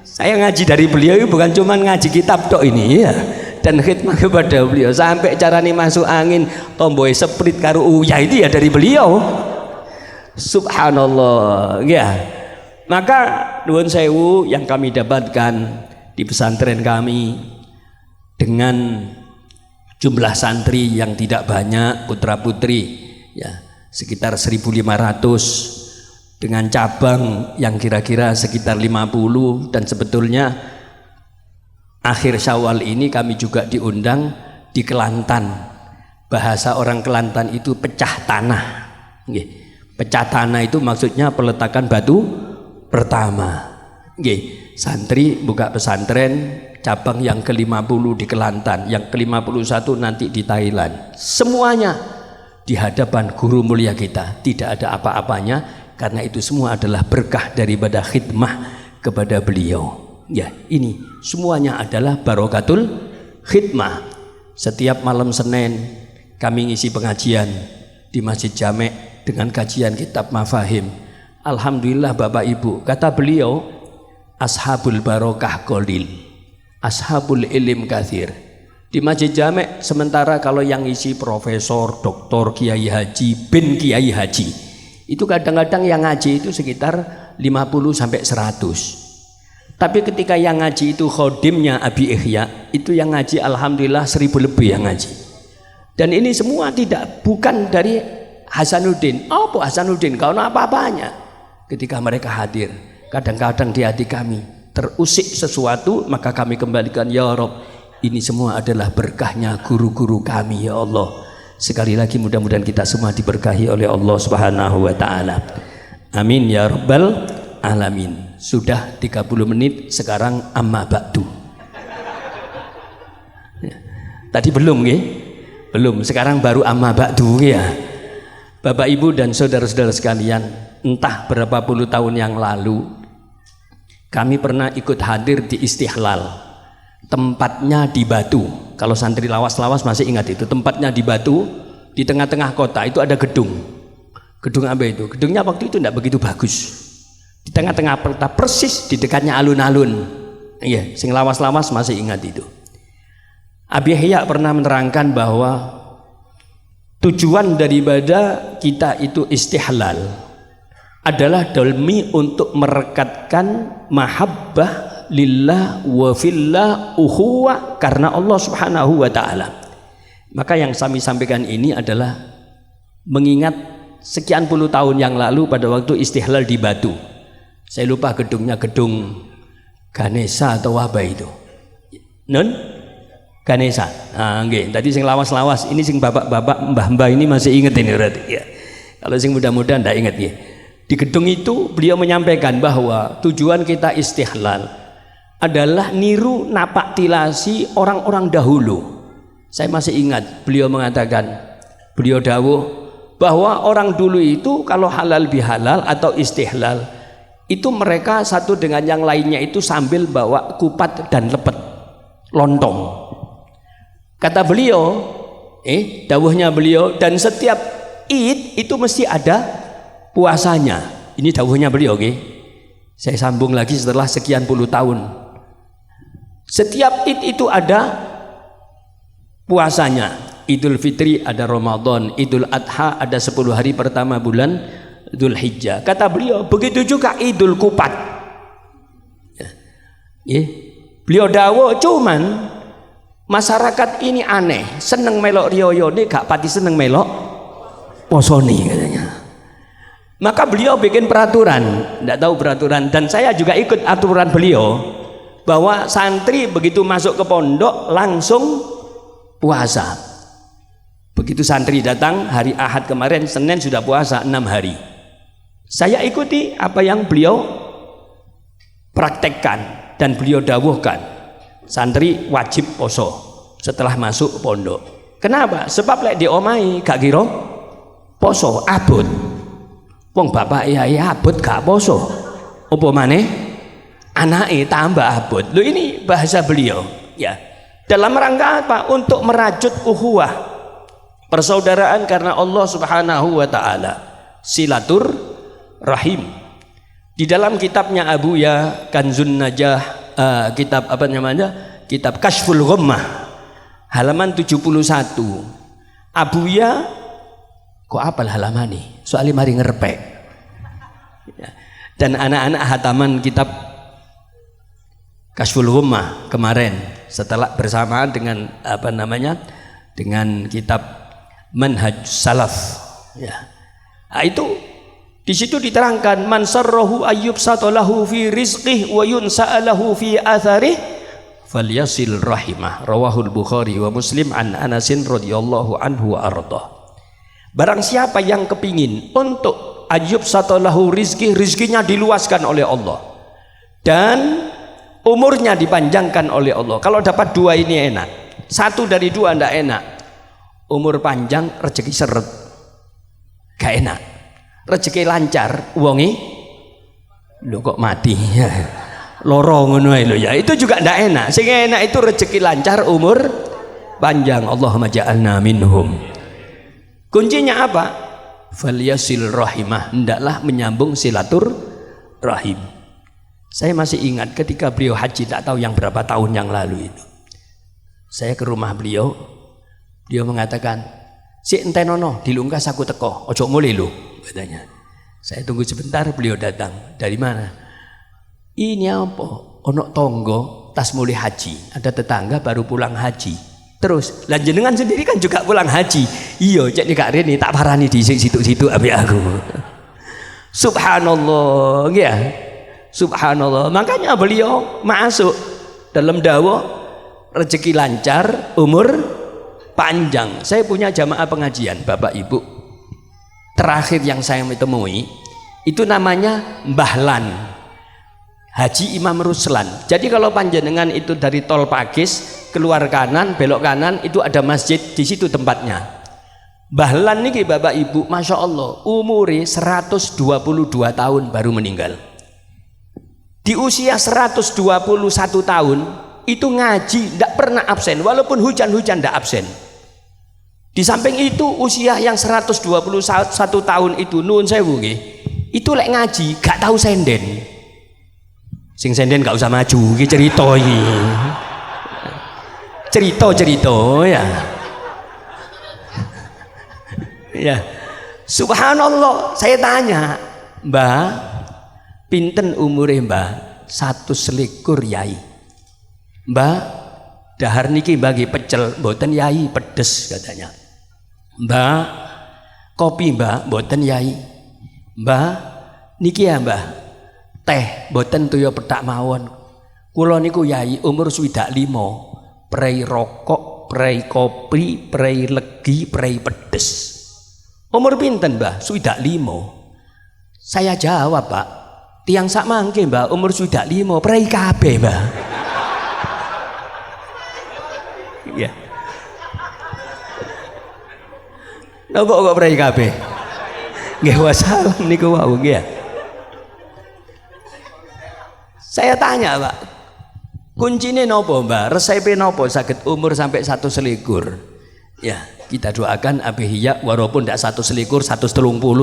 saya ngaji dari beliau itu bukan cuma ngaji kitab tok ini ya. Dan khidmah kepada beliau sampai carane masuk angin tomboy seprit karo Uya itu ya dari beliau. Subhanallah ya. Maka nuwun sewu yang kami dapatkan di pesantren kami dengan jumlah santri yang tidak banyak, putra putri ya sekitar 1.500 dengan cabang yang kira-kira sekitar 50, dan sebetulnya akhir Syawal ini kami juga diundang di Kelantan. Bahasa orang Kelantan itu pecah tanah. Pecah tanah itu maksudnya peletakan batu pertama. Santri buka pesantren cabang yang ke-50 di Kelantan, yang ke-51 nanti di Thailand. Semuanya di hadapan guru mulia kita, tidak ada apa-apanya, karena itu semua adalah berkah daripada khidmah kepada beliau. Ya, ini semuanya adalah barokatul khidmah. Setiap malam Senin kami ngisi pengajian di Masjid Jamek dengan kajian kitab Mafahim. Alhamdulillah Bapak Ibu, kata beliau, ashabul barokah qalil, ashabul ilim kathir. Di Masjid Jamek sementara kalau yang ngisi profesor, doktor, kiai haji, bin kiai haji, itu kadang-kadang yang ngaji itu sekitar 50 sampai 100. Tapi ketika yang ngaji itu khodimnya Abi Ihya, itu yang ngaji alhamdulillah 1000 lebih yang ngaji. Dan ini semua bukan dari Hasanuddin. Apa Hasanuddin? Kau apa-apanya. Ketika mereka hadir, kadang-kadang di hati kami terusik sesuatu, maka kami kembalikan, ya Rabb, ini semua adalah berkahnya guru-guru kami ya Allah. Sekali lagi mudah-mudahan kita semua diberkahi oleh Allah Subhanahu wa taala. Amin ya rabbal alamin. Sudah 30 menit, sekarang amma ba'du. Tadi belum nggih? Belum, sekarang baru amma ba'du ya. Bapak Ibu dan saudara-saudara sekalian, entah berapa puluh tahun yang lalu kami pernah ikut hadir di Istihlal. Tempatnya di Batu. Kalau santri lawas-lawas masih ingat itu, tempatnya di Batu, di tengah-tengah kota itu ada gedung. Gedung apa itu? Gedungnya waktu itu tidak begitu bagus. Di tengah-tengah kota, persis di dekatnya alun-alun. Iya, sing lawas-lawas masih ingat itu. Abi Ihya pernah menerangkan bahwa tujuan daripada kita itu istihlal adalah demi untuk merekatkan mahabbah lillah wa fillah ukhuwah karena Allah Subhanahu wa taala. Maka yang kami sampaikan ini adalah mengingat sekian puluh tahun yang lalu pada waktu istihlal di Batu. Saya lupa gedungnya, gedung Ganesha atau apa itu. Non? Ganesha. Nah, nggih. Tadi sing lawas-lawas, ini sing bapak-bapak, mbah-mbah ini masih inget ini berarti ya. Kalau sing muda-muda ndak inget ya. Di gedung itu beliau menyampaikan bahwa tujuan kita istihlal adalah niru napak tilasi orang-orang dahulu. Saya masih ingat beliau mengatakan, beliau dawuh bahwa orang dulu itu kalau halal bihalal atau istihlal itu mereka satu dengan yang lainnya itu sambil bawa kupat dan lepet lontong. Kata beliau, dawuhnya beliau, dan setiap Id itu mesti ada puasanya. Ini dawuhnya beliau, saya sambung lagi setelah sekian puluh tahun. Setiap Id itu ada puasanya. Idul Fitri ada Ramadan, Idul Adha ada 10 hari pertama bulan Dzul Hijjah. Kata beliau, begitu juga Idul Kupat. Beliau dawuh, cuman masyarakat ini aneh, seneng melok riyo ini gak pati seneng melok posoni katanya. Maka beliau bikin peraturan, tidak tahu peraturan, dan saya juga ikut aturan beliau bahwa santri begitu masuk ke pondok langsung puasa. Begitu santri datang hari Ahad kemarin, Senin sudah puasa 6 hari. Saya ikuti apa yang beliau praktekkan dan beliau dawuhkan. Santri wajib poso setelah masuk pondok. Kenapa? Sebab lek di omai gak kira poso abot. Wong bapak iya abot gak poso. Apa maneh anake tambah abot. Loh, ini bahasa beliau ya. Dalam rangka apa? Untuk merajut ukhuwah, persaudaraan karena Allah Subhanahu wa taala. Silatur rahim. Di dalam kitabnya Abuya Kanzun Najah, kitab apa namanya? Kitab Kashful Ghummah, halaman 71. Abuya kok apal halaman nih? Soalnya mari ngerpek. Dan anak-anak hataman kitab Kashful Ghummah kemarin setelah bersamaan dengan apa namanya? Dengan kitab Manhaj Salaf. Ya. Nah, itu di situ diterangkan man sarrahu ayyub satalahu fi rizqih wa yunsa'alahu fi atharih falyasil rahimah. Rawahul Bukhari wa Muslim an Anasin radhiyallahu anhu wa ardah. Barang siapa yang kepingin untuk ayyub satalahu rizkinya diluaskan oleh Allah dan umurnya dipanjangkan oleh Allah. Kalau dapat dua ini enak, satu dari dua ndak enak. Umur panjang rezeki seret gak enak, rezeki lancar wongi lho kok mati loro ngono ae lho ya, itu juga ndak enak. Sing enak itu rezeki lancar umur panjang. Allahumma ja'alna minhum. Kuncinya apa? Falyasil rahimah, hendaklah menyambung silatur rahim. Saya masih ingat ketika beliau haji, tak tahu yang berapa tahun yang lalu itu. Saya ke rumah beliau mengatakan, "Si entenono dilungkas aku teko, ojo mulai lho," katanya. Saya tunggu sebentar, beliau datang. Dari mana? Ini apa? Ono tonggo tas mulai haji, ada tetangga baru pulang haji. Terus lanjenengan sendiri kan juga pulang haji. Iya, cek nek rene tak parani di situ-situ abe aku. Subhanallah, ya. Subhanallah. Makanya beliau masuk dalam dawuh rezeki lancar, umur panjang. Saya punya jamaah pengajian, Bapak Ibu. Terakhir yang saya temui itu namanya Mbahlan. Haji Imam Ruslan. Jadi kalau panjenengan itu dari tol Pakis keluar kanan, belok kanan itu ada masjid, di situ tempatnya. Mbahlan niki Bapak Ibu, Masya Allah, umure 122 tahun baru meninggal. Di usia 121 tahun itu ngaji tidak pernah absen, walaupun hujan-hujan tidak absen. Di samping itu usia yang 121 tahun itu nuwun sewu nggih, itu lek ngaji gak tahu senden. Sing senden gak usah maju, iki cerita iki. Cerita ya. Ya. Subhanallah, saya tanya, "Mbah, pinten umure Mbah?" 121 yai. "Mbah, dahar niki bagi pecel mboten yai, pedes," katanya. "Mbah, kopi Mbah mboten yai." "Mbah, niki ya Mbah, teh mboten tuya petak mawon. Kula niku yai umur 25, prei rokok, prei kopi, prei legi, prei pedes." "Umur pinten Mbah?" 25. Saya jawab, Pak, tiang sak mangke Mbak umur sudah 5 prei kabeh Mbak. Iya. Napa kok prei kabeh? Nggih wassalam niku wau nggih ya. Saya tanya, Pak, kuncine nopo Mbak? Resepe nopo saged umur sampai 1 selikur? Ya, kita doakan abihya walaupun tidak 1 selikur, 130,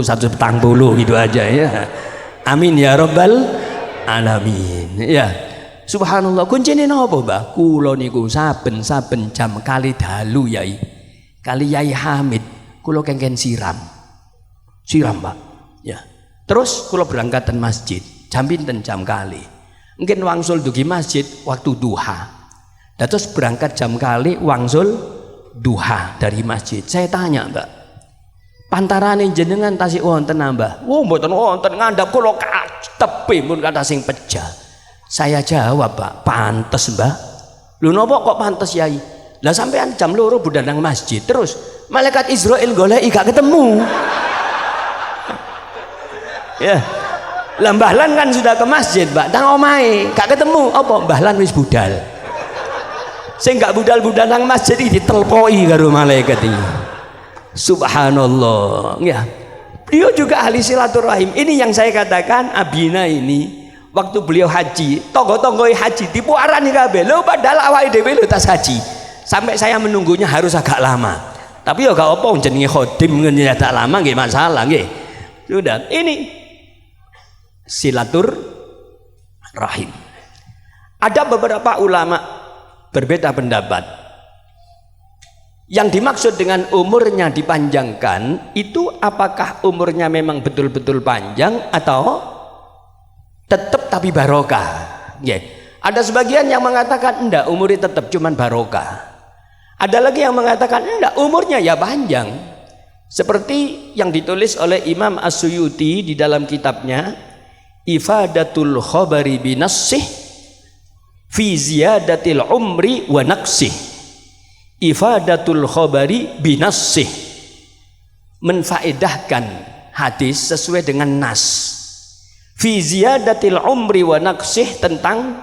140 gitu aja ya. Amin ya rabbal alamin. Ya. Subhanallah, kuncine nopo Mbak? Kula niku saben-saben jam kali dalu Yai. Kali Yai Hamid, kula kengken siram. Siram, Pak. Ya. Terus kula berangkatan masjid. Jam pinten jam kali? Mungkin wangsul dugi masjid waktu duha. Terus berangkat jam kali wangsul duha dari masjid. Saya tanya, Mbak, pantarane jenengan tasik wonten Mbak? Oh, mboten wonten, ngandhap kula tepi mun kata sing pejah. Saya jawab, Pak, pantes Mbak. Lho napa kok pantes Yai? Lah sampean jam 2 budal nang masjid, terus malaikat Israil goleki gak ketemu. Ya. Lah Mbah Lan kan sudah ke masjid, Mbak, nang omahe gak ketemu. Apa Mbah Lan wis budal? Sing gak budal-budal nang masjid iki ditelpoi karo malaikat iki. Subhanallah. Ya. Beliau juga ahli silaturahim. Ini yang saya katakan Abina ini waktu beliau haji, tonggo-tonggo haji dipuarani kabeh. Lho padahal awake dhewe lho tas haji. Sampai saya menunggunya harus agak lama. Tapi ya gak apa jenenge khodim ngene agak lama nggih masalah nggih. Sudah. Ini silatur rahim. Ada beberapa ulama berbeda pendapat. Yang dimaksud dengan umurnya dipanjangkan itu apakah umurnya memang betul-betul panjang atau tetap tapi barokah? Yeah. Ada sebagian yang mengatakan enggak, umurnya tetap cuman barokah. Ada lagi yang mengatakan enggak, umurnya ya panjang. Seperti yang ditulis oleh Imam As-Suyuti di dalam kitabnya Ifadatul Khabari binassih fi ziyadatil umri wa naqsih. Ifadatul Khabari binassih, menfaedahkan hadis sesuai dengan nas. Fi ziyadatil umri wa naqsih, tentang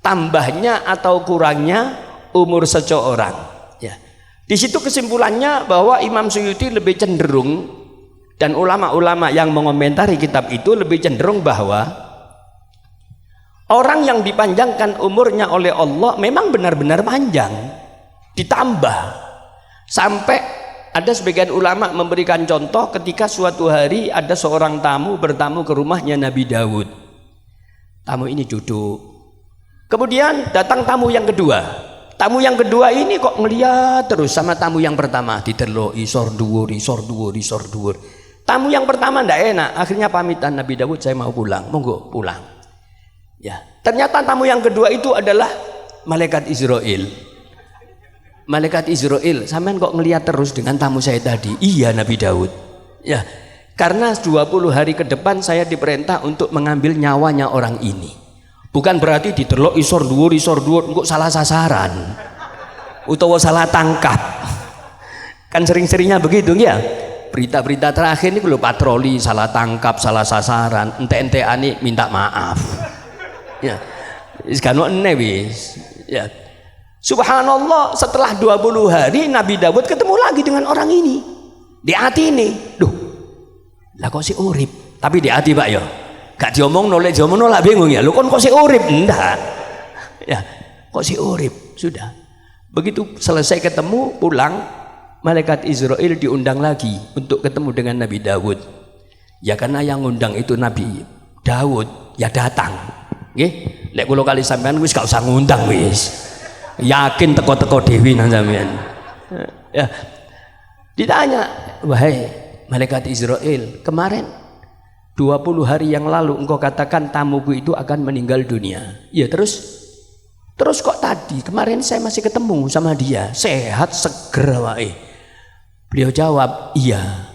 tambahnya atau kurangnya umur seseorang. Ya. Di situ kesimpulannya bahwa Imam Suyuti lebih cenderung, dan ulama-ulama yang mengomentari kitab itu lebih cenderung bahwa orang yang dipanjangkan umurnya oleh Allah memang benar-benar panjang, ditambah sampai ada sebagian ulama memberikan contoh ketika suatu hari ada seorang tamu bertamu ke rumahnya Nabi Daud. Tamu ini duduk, kemudian datang tamu yang kedua. Tamu yang kedua ini kok ngeliat terus sama tamu yang pertama, ditelok isor dhuwur. Tamu yang pertama ndak enak, akhirnya pamitan, Nabi Daud saya mau pulang, monggo pulang. Ya, ternyata tamu yang kedua itu adalah malaikat Israel. Malaikat Israel, sampean kok ngelihat terus dengan tamu saya tadi? Iya Nabi Daud. Ya, karena 20 hari ke depan saya diperintah untuk mengambil nyawanya orang ini. Bukan berarti ditelok isor dhuwur, kok salah sasaran. Utawa salah tangkap. Kan sering-seringnya begitu ya. Berita-berita terakhir ini kalau patroli salah tangkap, salah sasaran, ente-enteane minta maaf. Ya. Sekarang ene wis. Ya. Subhanallah, setelah 20 hari Nabi Daud ketemu lagi dengan orang ini. Di hati ini, duh. Lah kok si urip? Tapi di hati Pak ya. Gak diomong nolak bingung ya. Lu kok si urip? Enggak. Ya, kok si urip? Sudah. Begitu selesai ketemu pulang, malaikat Israel diundang lagi untuk ketemu dengan Nabi Daud. Ya karena yang ngundang itu Nabi Daud, ya datang. Nggih, lek kula kali sampean wis gak usah ngundang wis. Yakin teko-teko dewi nang sampean. Ya. Ditanya, "Wahai malaikat Israel, kemarin 20 hari yang lalu engkau katakan tamuku itu akan meninggal dunia. Ya terus kok tadi kemarin saya masih ketemu sama dia, sehat seger wae." Beliau jawab, iya,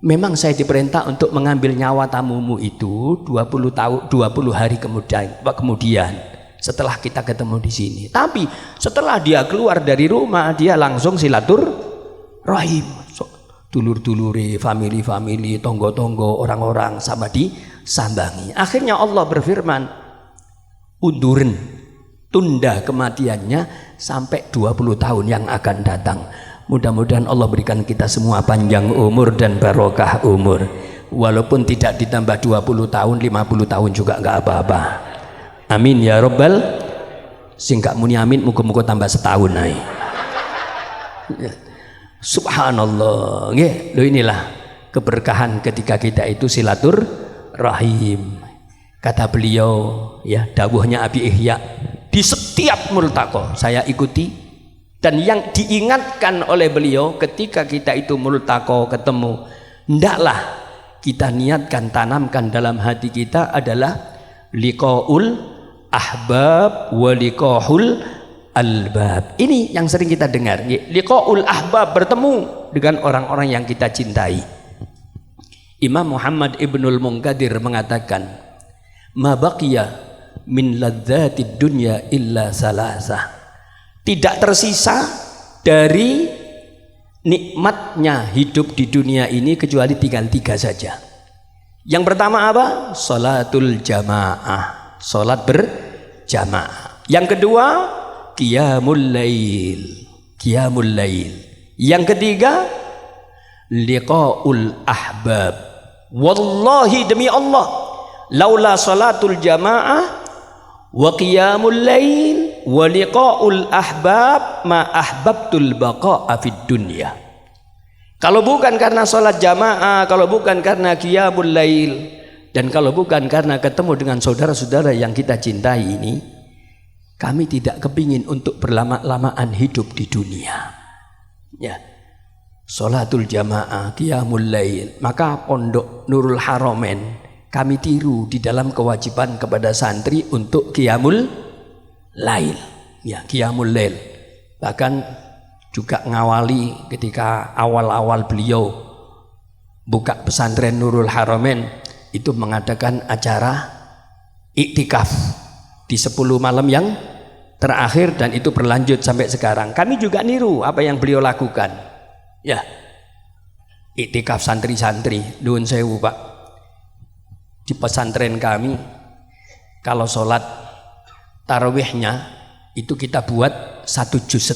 memang saya diperintah untuk mengambil nyawa tamumu itu 20 hari kemudian setelah kita ketemu di sini. Tapi setelah dia keluar dari rumah, dia langsung silatur rahim. dulur-duluri, family, tonggo-tonggo, orang-orang sama disambangi. Akhirnya Allah berfirman, undurin, tunda kematiannya sampai 20 tahun yang akan datang. Mudah-mudahan Allah berikan kita semua panjang umur dan barokah umur. Walaupun tidak ditambah 20 tahun, 50 tahun juga enggak apa-apa. Amin ya Rabbal. Sing gak muni amin muga-muga tambah setahun ae. Subhanallah, nggih. Lho inilah keberkahan ketika kita itu silaturahim. Kata beliau, ya, dawuhnya Abi Ihya, di setiap multaqo saya ikuti, dan yang diingatkan oleh beliau ketika kita itu multaqo ketemu, hendaklah kita niatkan, tanamkan dalam hati kita adalah liqaul ahbab wa liqahul albab. Ini yang sering kita dengar, liqaul ahbab, bertemu dengan orang-orang yang kita cintai. Imam Muhammad Ibnul Munkadir mengatakan, ma baqiya min ladzatid dunya illa salasah. Tidak tersisa dari nikmatnya hidup di dunia ini kecuali tinggal 3 saja. Yang pertama apa? Salatul jamaah, salat berjamaah. Yang kedua, qiyamul lail, qiyamul lail. Yang ketiga, liqaul ahbab. Wallahi, demi Allah, laula salatul jamaah wa qiyamul lail wa liqaul ahbab ma ahbabtul baqa'a fid dunya. Kalau bukan karena salat jamaah, kalau bukan karena qiyamul lail, dan kalau bukan karena ketemu dengan saudara-saudara yang kita cintai ini, kami tidak kepingin untuk berlama-lamaan hidup di dunia. Ya, sholatul jamaah, qiyamul lail. Maka Pondok Nurul Haromen kami tiru di dalam kewajiban kepada santri untuk qiyamul lail. Ya, qiyamul lail. Bahkan juga ngawali ketika awal-awal beliau buka pesantren Nurul Haromen, itu mengadakan acara iktikaf di 10 malam yang terakhir, dan itu berlanjut sampai sekarang. Kami juga niru apa yang beliau lakukan. Ya, iktikaf santri-santri. Nuwun sewu Pak, di pesantren kami kalau sholat tarawihnya itu kita buat 1,5 juz.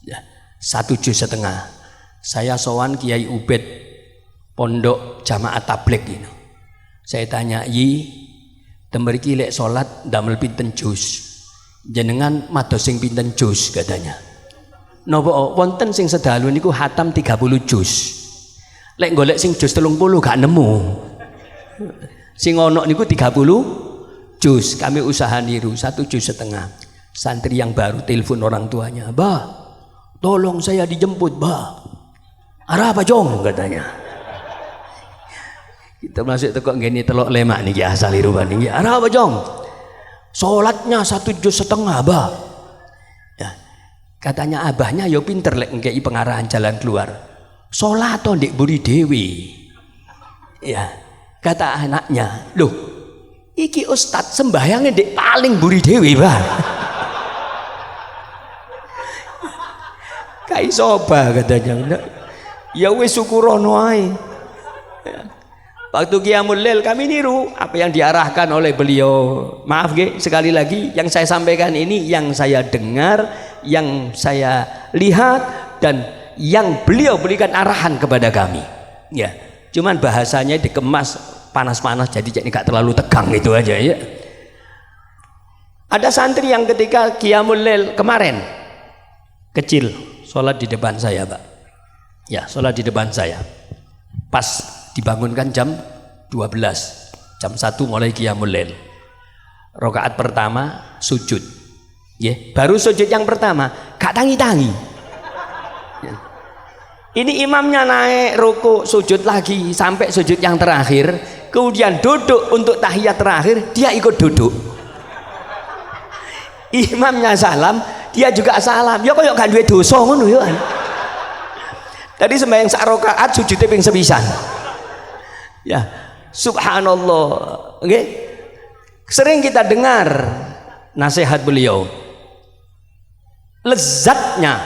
Ya, 1,5 juz. Saya sowan Kiai Ubed pondok jamaah tabligh ini. Saya tanya, "Yi, tembriki lek sholat damel pinten juz? Jenengan mados sing pinten juz?" katanya. Napa wonten sing sedalu niku hatam 30 juz. Lek golek sing juz 30 gak nemu. Sing ono niku 30 juz. Kami usaha niru 1,5 juz. Santri yang baru telepon orang tuanya, "Bah, tolong saya dijemput, Bah." "Arah apa jong?" katanya. Kita masuk teko ngene telok lemak niki asal iruban niki. "Arah apa jong?" "Salatnya 1,5 juz, Bah." Ya, katanya abahnya yo pinter lek ngkei pengarahan jalan keluar. "Salat to ndek buri dewi." Ya, kata anaknya, "Loh, iki ustad sembahyangnya ndek paling buri dewi, Bah." Kai soba katanya. Ya wis syukurono ae. Waktu qiyamul lail kami niru apa yang diarahkan oleh beliau. Maaf nggih, sekali lagi yang saya sampaikan ini yang saya dengar, yang saya lihat, dan yang beliau berikan arahan kepada kami. Ya, cuman bahasanya dikemas panas-panas jadi gak terlalu tegang, itu aja ya. Ada santri yang ketika qiyamul lail kemarin kecil sholat di depan saya, Pak. Ya, sholat di depan saya. Pas dibangunkan jam 12, jam 1 mulai qiyamul lail. Rakaat pertama sujud. Ya, baru sujud yang pertama, gak tangi-tangi. Ya. Ini imamnya naik ruku, sujud lagi sampai sujud yang terakhir, kemudian duduk untuk tahiyat terakhir, dia ikut duduk. Imamnya salam, dia juga salam. Ya kok gak duwe dosa ngono ya. Tadi sembahyang sak rakaat sujudnya ping sepisan. Ya, subhanallah. Nggih. Sering kita dengar nasihat beliau. Lezatnya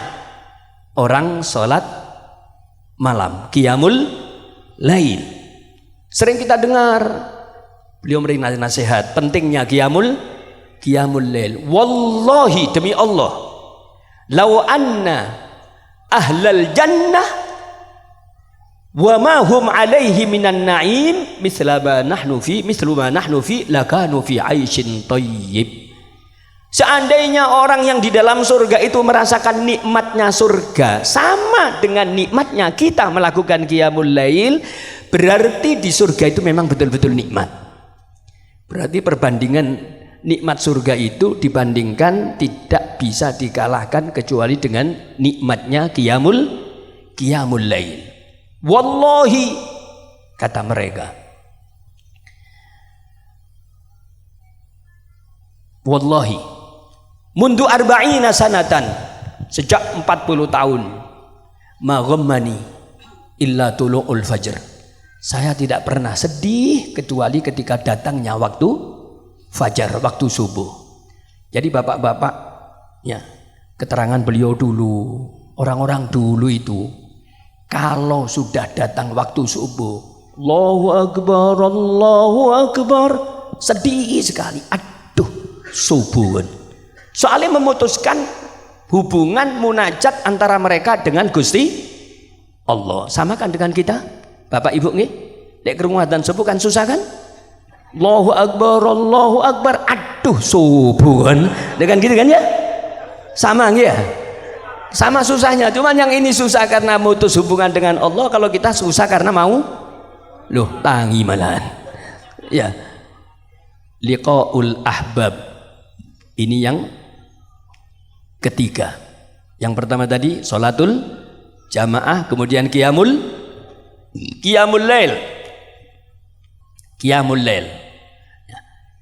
orang sholat malam, qiyamul lail. Sering kita dengar beliau memberi nasihat pentingnya qiyamul lail. Wallahi, demi Allah, lau anna ahlal jannah wa ma hum alaihi minan na'im mislu ma nahnu fi lakanu fi 'aisyin thayyib. Seandainya orang yang di dalam surga itu merasakan nikmatnya surga sama dengan nikmatnya kita melakukan qiyamul lail, berarti di surga itu memang betul-betul nikmat. Berarti perbandingan nikmat surga itu dibandingkan tidak bisa dikalahkan kecuali dengan nikmatnya qiyamul lail. Wallahi, kata mereka, wallahi mundu arba'ina sanatan, sejak 40 tahun, ma ghammani illa tulu'ul fajr, saya tidak pernah sedih kecuali ketika datangnya waktu fajar, waktu subuh. Jadi bapak-bapak ya, keterangan beliau dulu, orang-orang dulu itu kalau sudah datang waktu subuh, Allahu Akbar, sedih sekali. Aduh, subuh. Soalnya memutuskan hubungan munajat antara mereka dengan Gusti Allah. Sama kan dengan kita, Bapak Ibu nggih? Nek krungu adzan subuh kan susah kan? Allahu Akbar, aduh subuh kan? Dengan gitu kan ya? Sama nggih ya? Sama susahnya. Cuman yang ini susah karena mutus hubungan dengan Allah, kalau kita susah karena mau tangi malahan. Ya. Liqaul ahbab. Ini yang ketiga. Yang pertama tadi sholatul jamaah, kemudian qiyamul lail.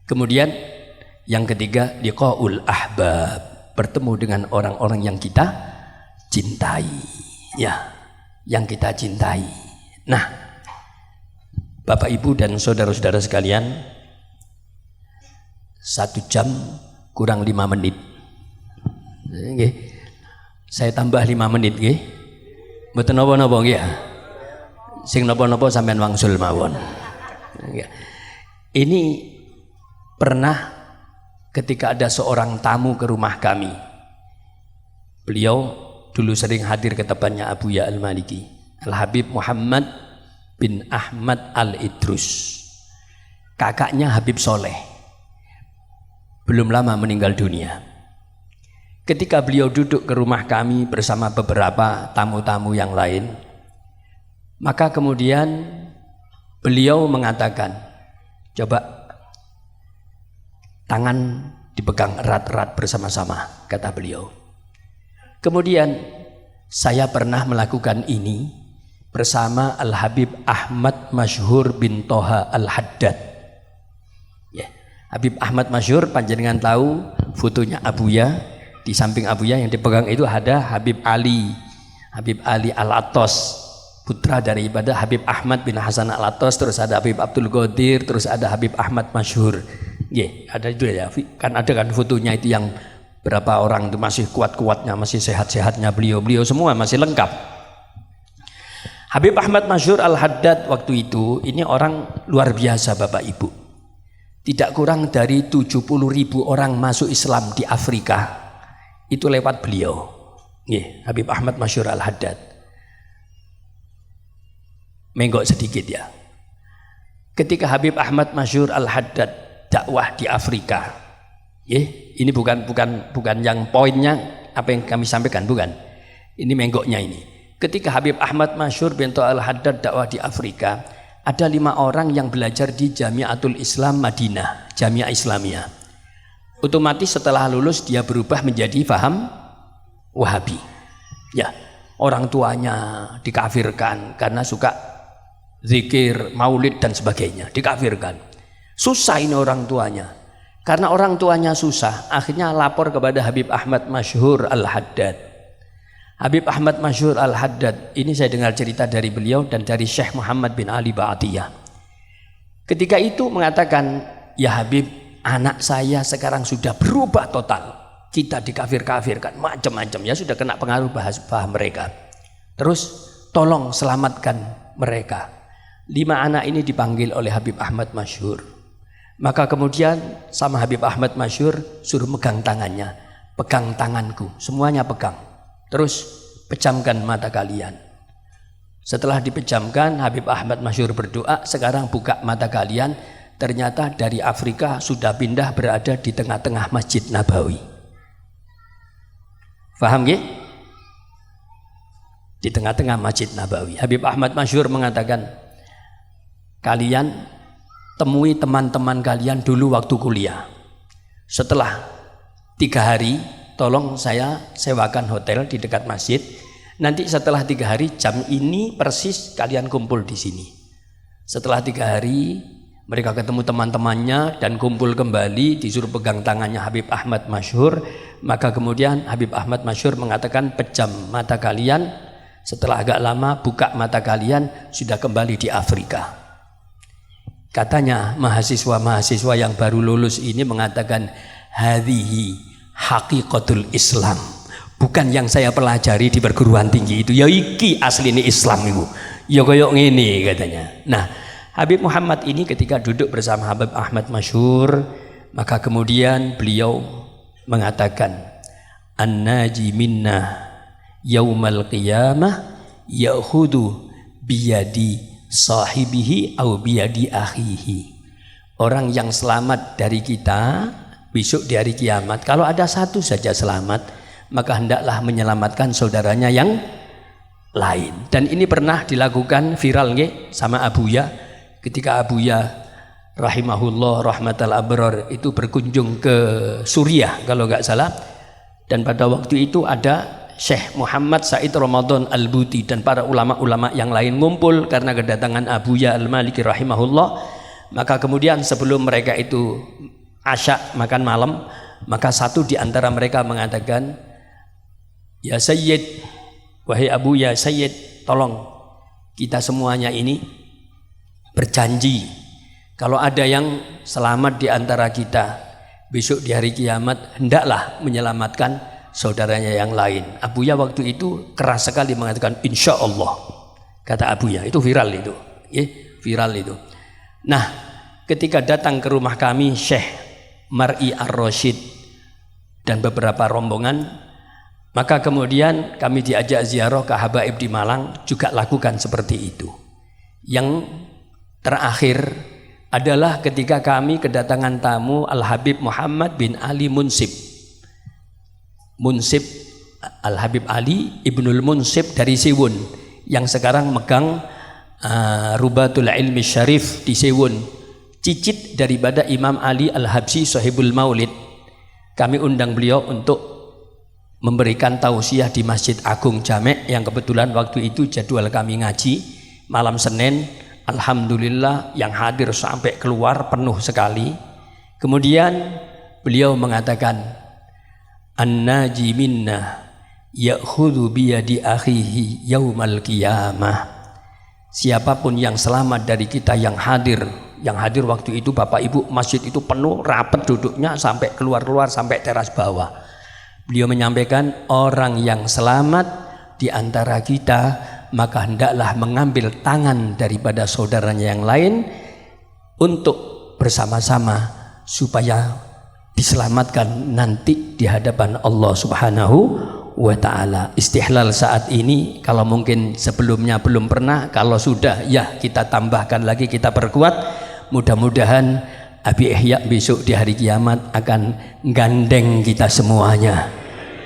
Kemudian yang ketiga liqaul ahbab, bertemu dengan orang-orang yang kita cintai, ya, yang kita cintai. Nah, Bapak Ibu dan saudara-saudara sekalian, 1 jam kurang 5 menit. Nggih. Saya tambah 5 menit nggih. Mboten napa-napa nggih ya. Sing napa-napa sampean wangsul mawon. Ini pernah ketika ada seorang tamu ke rumah kami. Beliau dulu sering hadir ke tempatnya Abu Ya Al-Maliki, Al-Habib Muhammad bin Ahmad Al-Idrus. Kakaknya Habib Soleh. Belum lama meninggal dunia. Ketika beliau duduk ke rumah kami bersama beberapa tamu-tamu yang lain, maka kemudian beliau mengatakan, coba tangan dipegang erat-erat bersama-sama, kata beliau. Kemudian saya pernah melakukan ini bersama Al-Habib Ahmad Masyhur bin Toha Al-Haddad. Ya, Habib Ahmad Masyhur, panjenengan tahu fotonya Abuya. Di samping Abuya yang dipegang itu ada Habib Ali Al-Attos, putra daripada Habib Ahmad bin Hasan Al-Attos, terus ada Habib Abdul Qadir, terus ada Habib Ahmad Masyhur. Ada itu ya, kan ada kan fotonya itu yang berapa orang itu masih kuat-kuatnya, masih sehat-sehatnya beliau semua masih lengkap. Habib Ahmad Masyhur Al-Haddad waktu itu, ini orang luar biasa Bapak Ibu. Tidak kurang dari 70.000 orang masuk Islam di Afrika itu lewat beliau. Habib Ahmad Masyhur Al-Haddad. Menggok sedikit ya. Ketika Habib Ahmad Masyhur Al-Haddad dakwah di Afrika, ini bukan yang poinnya apa yang kami sampaikan, bukan. Ini menggoknya ini. Ketika Habib Ahmad Masyhur bin Al-Haddad dakwah di Afrika, ada 5 orang yang belajar di Jamiatul Islam Madinah, Jamiah Islamiyah. Otomatis setelah lulus dia berubah menjadi paham Wahabi. Ya, orang tuanya dikafirkan karena suka zikir, maulid dan sebagainya, dikafirkan. Susah ini orang tuanya. Karena orang tuanya susah, akhirnya lapor kepada Habib Ahmad Masyhur Al-Haddad. Habib Ahmad Masyhur Al-Haddad, ini saya dengar cerita dari beliau dan dari Syekh Muhammad bin Ali Ba'atiyah. Ketika itu mengatakan, ya Habib, anak saya sekarang sudah berubah total. Kita dikafir-kafirkan macam-macam, ya sudah kena pengaruh paham mereka. Terus tolong selamatkan mereka. 5 anak ini dipanggil oleh Habib Ahmad Masyhur. Maka kemudian sama Habib Ahmad Masyhur suruh megang tangannya. Pegang tanganku, semuanya pegang. Terus pejamkan mata kalian. Setelah dipejamkan, Habib Ahmad Masyhur berdoa, sekarang buka mata kalian. Ternyata dari Afrika sudah pindah berada di tengah-tengah Masjid Nabawi. Faham ya? Di tengah-tengah Masjid Nabawi. Habib Ahmad Masyhur mengatakan, kalian temui teman-teman kalian dulu waktu kuliah. Setelah 3 hari, tolong saya sewakan hotel di dekat masjid. Nanti setelah 3 hari, jam ini persis kalian kumpul di sini. Setelah 3 hari, mereka ketemu teman-temannya dan kumpul kembali, disuruh pegang tangannya Habib Ahmad Masyhur. Maka kemudian Habib Ahmad Masyhur mengatakan, pejam mata kalian. Setelah agak lama buka mata kalian, sudah kembali di Afrika. Katanya mahasiswa-mahasiswa yang baru lulus ini mengatakan, hadhihi haqiqatul Islam. Bukan yang saya pelajari di perguruan tinggi itu. Ya iki asli ini Islam itu. Ya koyok ngene katanya. Nah, Habib Muhammad ini ketika duduk bersama Habib Ahmad Masyhur, maka kemudian beliau mengatakan, an-naji minna yaumal qiyamah ya'khudhu biyadi sahibihi au biyadi akhihi. Orang yang selamat dari kita besok di hari kiamat, kalau ada satu saja selamat, maka hendaklah menyelamatkan saudaranya yang lain. Dan ini pernah dilakukan viral nggih sama Abuya. Ketika Abuya rahimahullah rahmatal abrar itu berkunjung ke Suriah kalau nggak salah, dan pada waktu itu ada Syekh Muhammad Said Ramadan Al-Buti dan para ulama-ulama yang lain ngumpul karena kedatangan Abuya Al-Maliki rahimahullah. Maka kemudian sebelum mereka itu asya makan malam, maka satu di antara mereka mengatakan, ya Sayyid, wahai Abuya Sayyid, tolong kita semuanya ini berjanji, kalau ada yang selamat di antara kita besok di hari kiamat, hendaklah menyelamatkan saudaranya yang lain. Abuya waktu itu keras sekali mengatakan insya Allah, kata Abuya. Itu viral itu, viral itu. Nah, ketika datang ke rumah kami Syekh Mar'i Ar-Rasyid dan beberapa rombongan, maka kemudian kami diajak ziarah ke Habaib di Malang, juga lakukan seperti itu. Yang terakhir adalah ketika kami kedatangan tamu Al-Habib Muhammad bin Ali Munsib. Munsib Al-Habib Ali Ibnul Munsib dari Siwun, yang sekarang megang Rubatul Ilmi Syarif di Siwun, cicit daripada Imam Ali Al-Habsyi Sahibul Maulid. Kami undang beliau untuk memberikan tausiah di Masjid Agung Jamek, yang kebetulan waktu itu jadwal kami ngaji malam Senin. Alhamdulillah yang hadir sampai keluar penuh sekali. Kemudian beliau mengatakan, an-naji minna ya'khudhu biyadi akhihi yaumal qiyamah. Siapapun yang selamat dari kita yang hadir waktu itu Bapak Ibu, masjid itu penuh rapat duduknya sampai keluar sampai teras bawah. Beliau menyampaikan, orang yang selamat di antara kita maka hendaklah mengambil tangan daripada saudaranya yang lain untuk bersama-sama supaya diselamatkan nanti di hadapan Allah Subhanahu wa ta'ala. Istihlal saat ini kalau mungkin sebelumnya belum pernah, kalau sudah ya kita tambahkan lagi, kita perkuat. Mudah-mudahan Abi Ihya besok di hari kiamat akan gandeng kita semuanya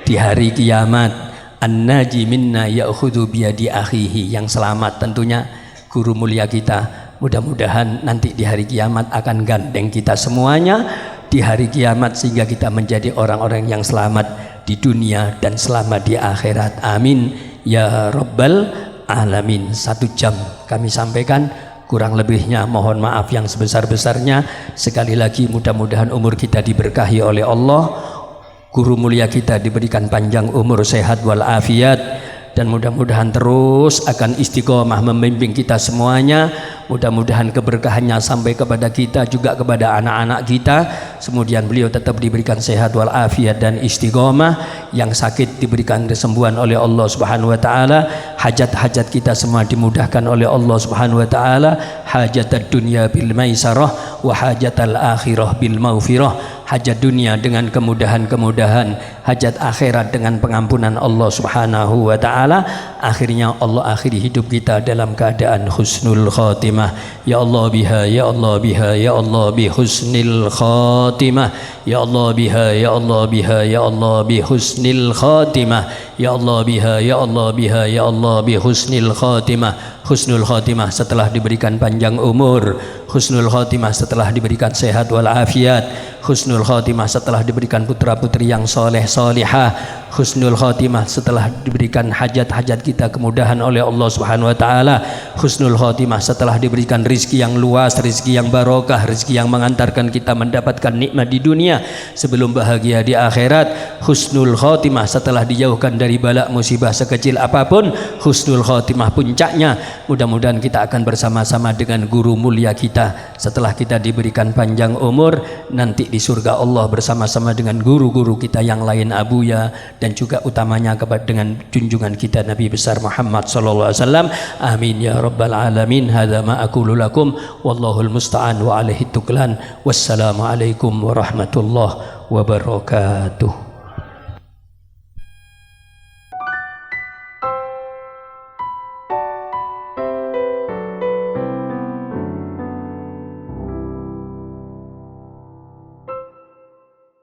di hari kiamat. An-naji minna ya'khudhu biyadi akhihi, yang selamat tentunya guru mulia kita. Mudah-mudahan nanti di hari kiamat akan gandeng kita semuanya di hari kiamat, sehingga kita menjadi orang-orang yang selamat di dunia dan selamat di akhirat. Amin ya rabbal alamin. 1 jam kami sampaikan, kurang lebihnya mohon maaf yang sebesar-besarnya. Sekali lagi mudah-mudahan umur kita diberkahi oleh Allah, guru mulia kita diberikan panjang umur, sehat walafiat, dan mudah-mudahan terus akan istiqomah membimbing kita semuanya. mudah-mudahan keberkahannya sampai kepada kita juga kepada anak-anak kita. Kemudian beliau tetap diberikan sehat walafiat dan istiqomah, yang sakit diberikan kesembuhan oleh Allah Subhanahu wa taala, hajat-hajat kita semua dimudahkan oleh Allah Subhanahu wa taala, hajatad dunya bil maisarah wa hajatal akhirah bil maghfirah. Hajat dunia dengan kemudahan-kemudahan, hajat akhirat dengan pengampunan Allah Subhanahu wa taala. Akhirnya Allah akhiri hidup kita dalam keadaan husnul khatimah. Ya Allah biha, ya Allah biha, ya Allah bi husnil khatimah. Ya Allah biha, ya Allah biha, ya Allah bi husnil khatimah. Ya Allah biha, ya Allah biha, ya Allah bi husnil khatimah. Husnul khatimah setelah diberikan panjang umur, husnul khatimah setelah diberikan sehat walafiat, husnul khatimah setelah diberikan putra-putri yang soleh solihah, husnul khatimah setelah diberikan hajat-hajat kita kemudahan oleh Allah Subhanahu wa taala, husnul khatimah setelah diberikan rizki yang luas, rizki yang barokah, rizki yang mengantarkan kita mendapatkan nikmat di dunia sebelum bahagia di akhirat, husnul khatimah setelah dijauhkan dari bala musibah sekecil apapun, husnul khatimah puncaknya mudah-mudahan kita akan bersama-sama dengan guru mulia kita setelah kita diberikan panjang umur nanti di surga Allah bersama-sama dengan guru-guru kita yang lain abuya, dan juga utamanya dengan junjungan kita Nabi besar Muhammad sallallahu alaihi wasallam. Amin ya rabbal alamin. Hadza ma aqulu lakum wallahul musta'an wa alaihi tuklan. Wassalamu alaikum warahmatullahi wabarakatuh.